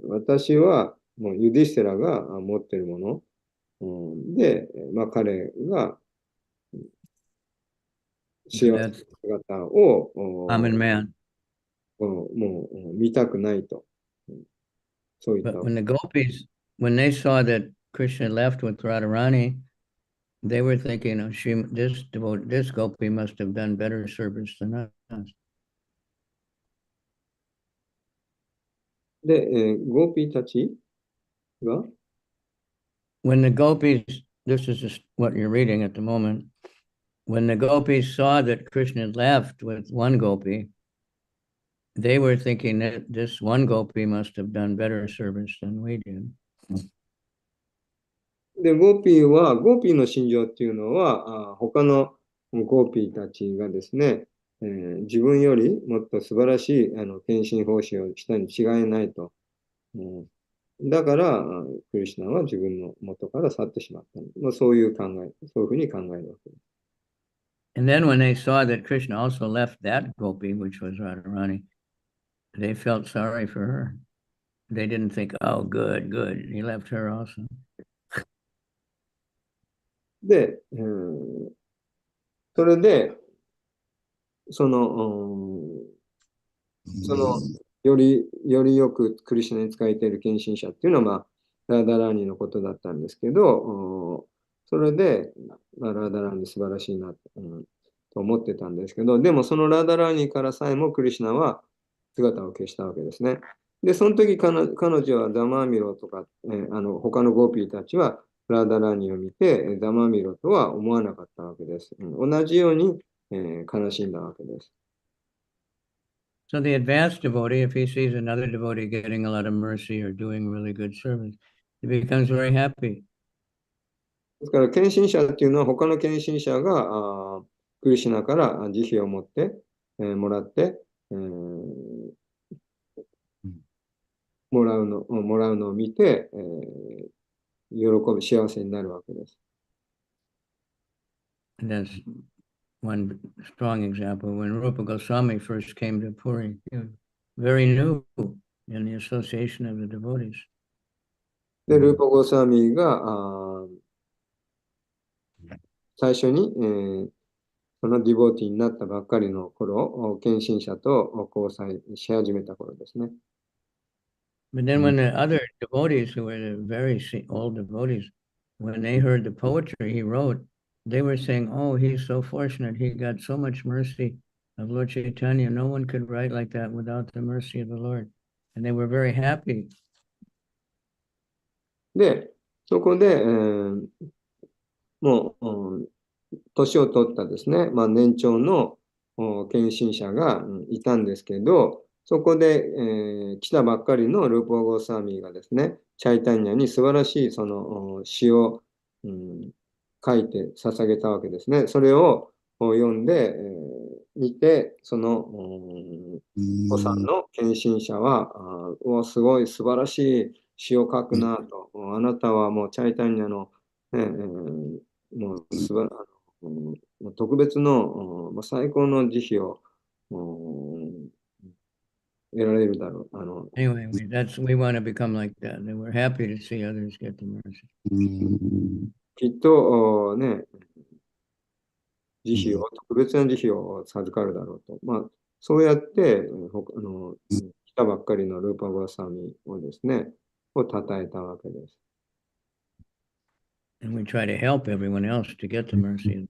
私はもうユディステラが持っているもの、で、まあ、彼が幸せな姿をCommon man. もう見たくないと。そういった。But when the gopis, when they saw that Krishna left with Radharani, they were thinking, oh, this gopi must have done better service than us. で、ゴーピーたちが When the gopis, this is just what you're reading at the moment, when the gopis saw that Krishna left with one gopi, they were thinking that this one gopi must have done better service than we did. で、ゴーピーの心情っていうのは、他のゴーピーたちがですね、自分よりもっと素晴らしい献身奉仕をしたに違いないと。だから、クリシュナは自分の元から去ってしまった。そういう考え、そういうふうに考えるわけです。And then when they saw that Krishna also left that gopi, which was Radharani, they felt sorry for her. They didn't think, oh, good, good. He left her also. で、それで、その、よりよくクリシュナに仕えている献身者っていうのは、ラーダラーニのことだったんですけど、それで、ラーダラーニ素晴らしいな、と思ってたんですけど、でもそのラーダラーニからさえもクリシュナは姿を消したわけですね。で、その時彼女はダマーミロとか、他のゴーピーたちはラーダラーニを見て、ダマーミロとは思わなかったわけです。同じように、悲しんだわけです。So the advanced devotee, if he sees another devotee getting a lot of mercy or doing really good service, he becomes very happy. ですから、献身者っていうのは他の献身者がクリシュナから慈悲を持って、もらって、もらうのを見て、喜ぶ、幸せになるわけです。And that's one strong example. When Rupa Goswami first came to Puri, he was very new in the association of the devotees. で、ルーパ・ゴースワミが最初に、そのディボーティーになったばっかりの頃、献身者と交際し始めた頃ですね。But then when the other devotees, who were the very old devotees, when they heard the poetry he wrote, they were saying, oh, he's so fortunate. He got so much mercy of Lord Chaitanya. No one could write like that without the mercy of the Lord. And they were very happy. で、そこで、もう、年を取ったですね、年長の献身者がいたんですけど、そこで、来たばっかりのルーパー・ゴースワミーがですね、チャイタンニャに素晴らしいその詩を、書いて捧げたわけですね。それを読んで、見て、そのおさんの献身者は、すごい素晴らしい詩を書くなと、あなたはもうチャイタンニャの、もうすば特別の最高の慈悲を得られるだろう。Anyway, we want to become like that. And we're happy to see others get the mercy. きっとね、特別な慈悲を授かるだろうと。そうやって、来たばっかりのルーパ・ゴーサミをですね、を称えたわけです。And we try to help everyone else to get the mercy.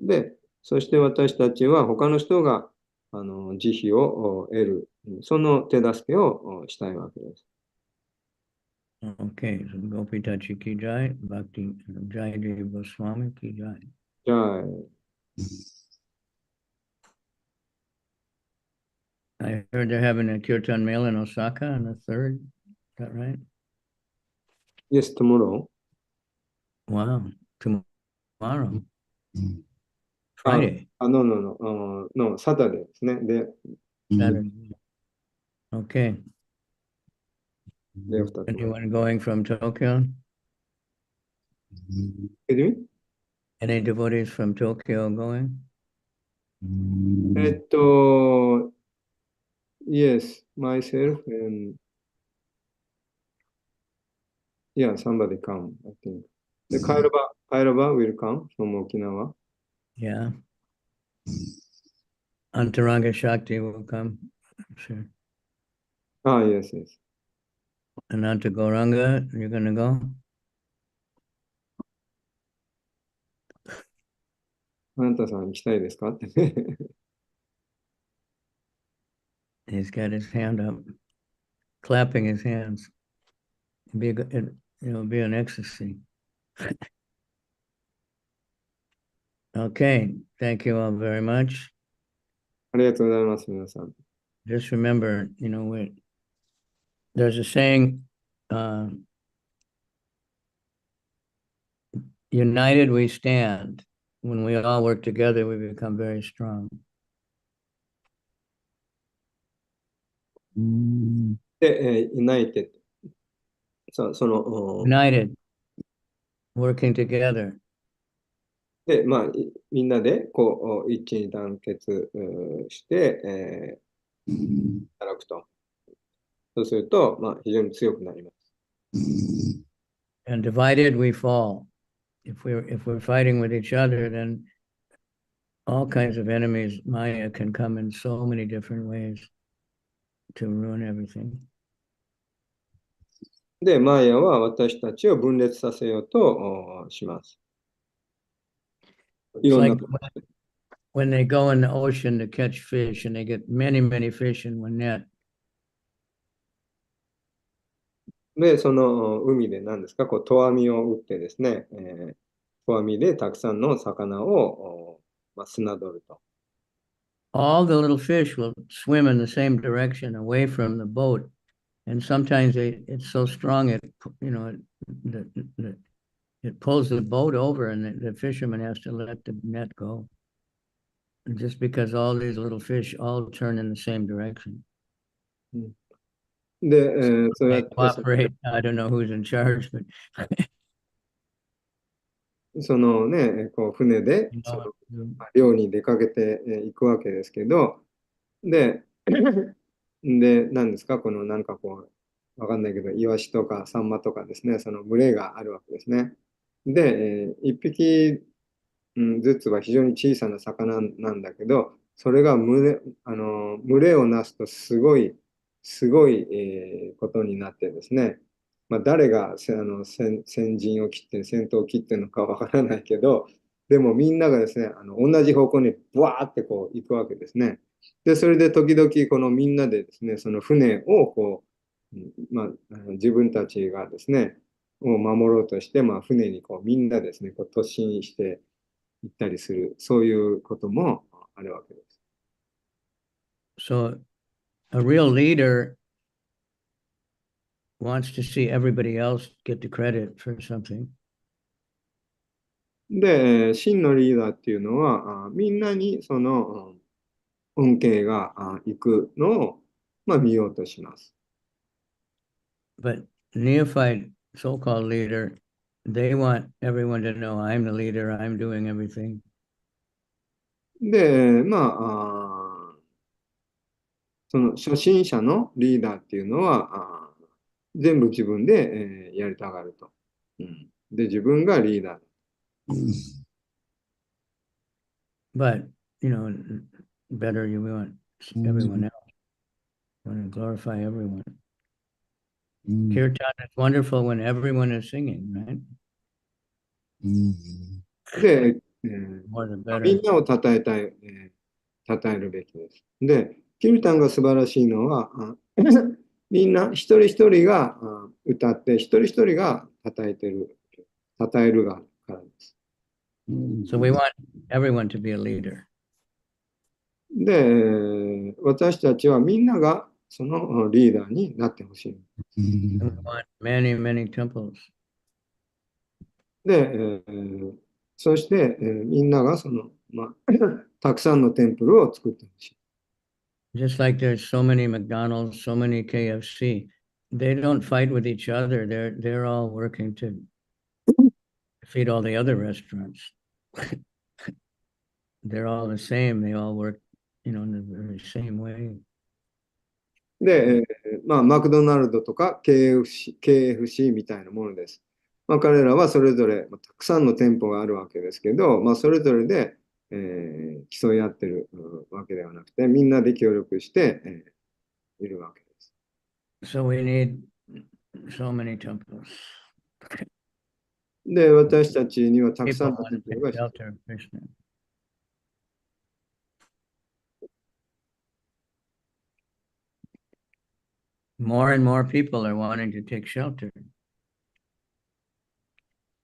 で、そして私たちは他の人が慈悲を得る、その手助けをしたいわけです。Okay, so Gopi Tachi ki jai, Bhakti Jai Dev Goswami ki jai. じゃあ、I heard they're having a kirtan meal in Osaka on the 3rd. Is that right? Yes, tomorrow. Wow, tomorrow. Friday. No, Saturday ですね。で、Saturday. Okay. day after tomorrow. Anyone going from Tokyo? Excuse me? Any devotees from Tokyo going? Yes, myself and yeah, somebody come, I think. The Kairaba will come from Okinawa. Yeah. Antaranga Shakti will come, I'm sure. Yes. Ananta Gauranga, you're going to go? あなたさん行きたいですかって。He's got his hand up, clapping his hands. It'll be an ecstasy. Okay, thank you all very much. ありがとうございます、皆さん。Just remember, there's a saying, united we stand. When we all work together, we become very strong. で、united、その、United, working together. で、まあ、みんなでこう一致に団結して、働くと。そうすると、まあ、非常に強くなります。And divided we fall. If we're fighting with each other, then all kinds of enemies, Maya, can come in so many different ways to ruin everything. で、マーヤは私たちを分裂させようとします。い It's ろんな like when they go in the ocean to catch fish and they get many, many fish in one net. で、その海で何ですか、こう、投網を打ってですね、投網でたくさんの魚を、まあ、砂取ると。All the little fish will swim in the same direction away from the boat. And sometimes it's so strong, it pulls the boat over and the fisherman has to let the net go. Just because all these little fish all turn in the same direction. で、そうや They って cooperate. I don't know who's in charge, but そのね、こう船で you そ know, の漁に出かけていくわけですけど、で、何ですか、このなんかこう、わかんないけど、イワシとかサンマとかですね、その群れがあるわけですね。で、一匹ずつは非常に小さな魚なんだけど、それが群れをなすとすごい、ことになってですね、まあ、誰が先陣を切って先頭を切ってるのかわからないけど、でもみんながですね、同じ方向にブワーってこう行くわけですね。で、それで時々このみんなでですね、その船をこう、まあ、自分たちがですね、を守ろうとして、まあ、船にこうみんなですね、こう突進して行ったりする、そういうこともあるわけです。so a real leader wants to see everybody else get the credit for something. で、真のリーダーっていうのは、みんなにその恩恵が行くのを、まあ、見ようとします。But neophyte so-called leader, they want everyone to know I'm the leader, I'm doing everything. で、まあ、その初心者のリーダーっていうのは、全部自分で、やりたがると。で、自分がリーダー。But, better you want everyone else. You want to glorify everyone. Kirtan is wonderful when everyone is singing, right? で、More the み better. んなを称えたい、称えるべきです。で、キルタンが素晴らしいのは、みんな一人一人が歌って、一人一人が称えてる、称えるがからです。So we want everyone to be a leader. で、私たちはみんながそのリーダーになってほしい。And we want many, many temples. で、そして、みんながその、まあ、たくさんのテンプルを作ってほしい。Just like there's so many McDonald's, so many KFC, they don't fight with each other. They're all working to feed all the other restaurants. They're all the same. They all work, in the very same way. で、まあ、マクドナルドとか KFC みたいなものです。まあ、彼らはそれぞれ、たくさんの店舗があるわけですけど、まあ、それぞれで、競い合ってるわけではなくて、みんなで協力して、いるわけです。So we need so many temples. で、私たちにはたくさ People んの want 店 to 舗が take 必要。 shelter of Krishna. More and more people are wanting to take shelter.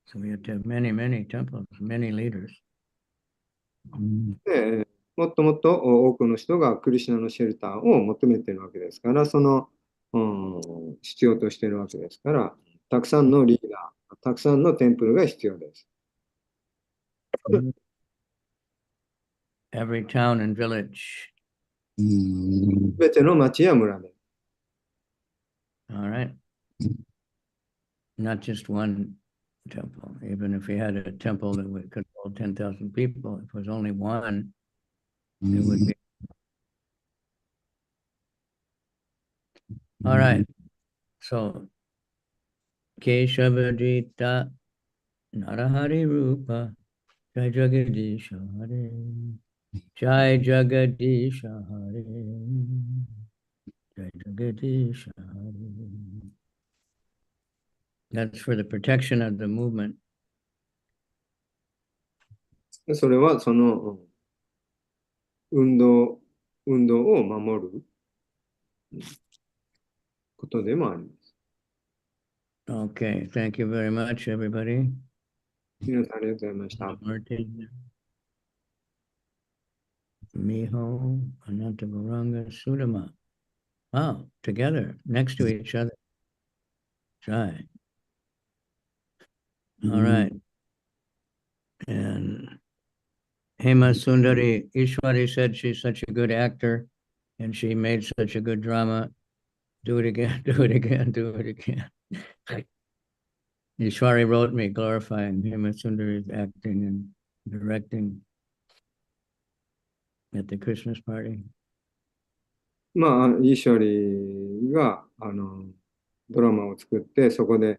So we have to have many, many temples, many leaders. で、もっともっと多くの人がクリシュナのシェルターを求めているわけですから、その、必要としているわけですから、たくさんのリーダー、たくさんのテンプルが必要です。Every town and village. すべての町や村で。 All right. Not just one temple. Even if we had a temple that could hold 10,000 people, if it was only one, it would be. All right. So, Keshavajita Narahari Rupa Jai Jagadisha Hare Jai Jagadisha Hare Jai Jagadisha Hare. That's for the protection of the movement. でそれはその運動を守ることでもあります。 Okay, thank you very much, everybody. 皆さんありがとうございました。 Martin, Miho, Anantagoranga, Sudama. Wow, together, next to each other. Jai. All right. And Hema Sundari, Ishwari said she's such a good actor and she made such a good drama. Do it again, do it again, do it again. Ishwari wrote me glorifying Hema Sundari's acting and directing at the Christmas party. まあ、イーショリーがドラマを作って、そこで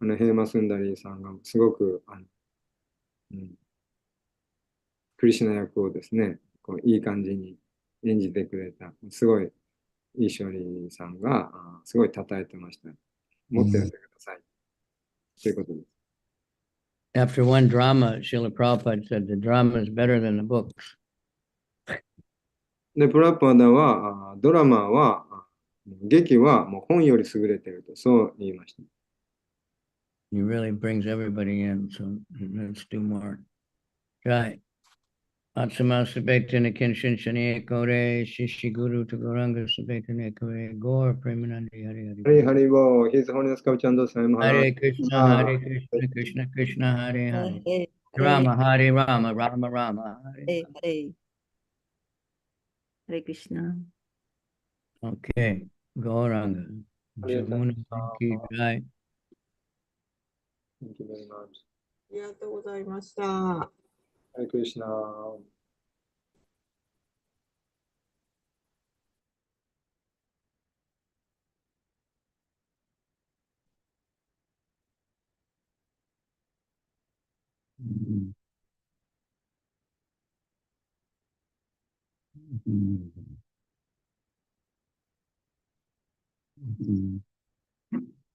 ヘイマ・スンダリーさんがすごくクリシュナ役をですね、こういい感じに演じてくれた、すごいイーショリーさんがすごい称えてました。もっとやってください。ということです。After one drama, Srila Prabhupada said the drama is better than the books. で、プラッパーダは、ドラマは、劇はもう本より優れていると、そう言いました。He really brings everybody in, so let's do more. Right. Atsama Sabetana Kenshin Shani Kore, Shishi Guru to Goranga Sabetana Kore, Gore, Premanandi Hari Hari Hari. Hari Bo, His Holiness Kavichandra Swami Maharaj. Hare Krishna, Hare Krishna, Krishna Krishna, Hare Hare. Rama, Hare Rama, Rama Rama, Hare. Hare Krishna. Okay, Goranga. Jamuna Ki Jai. Thank you very much. ありがとうございました。Hare Krishna. Mm-hmm.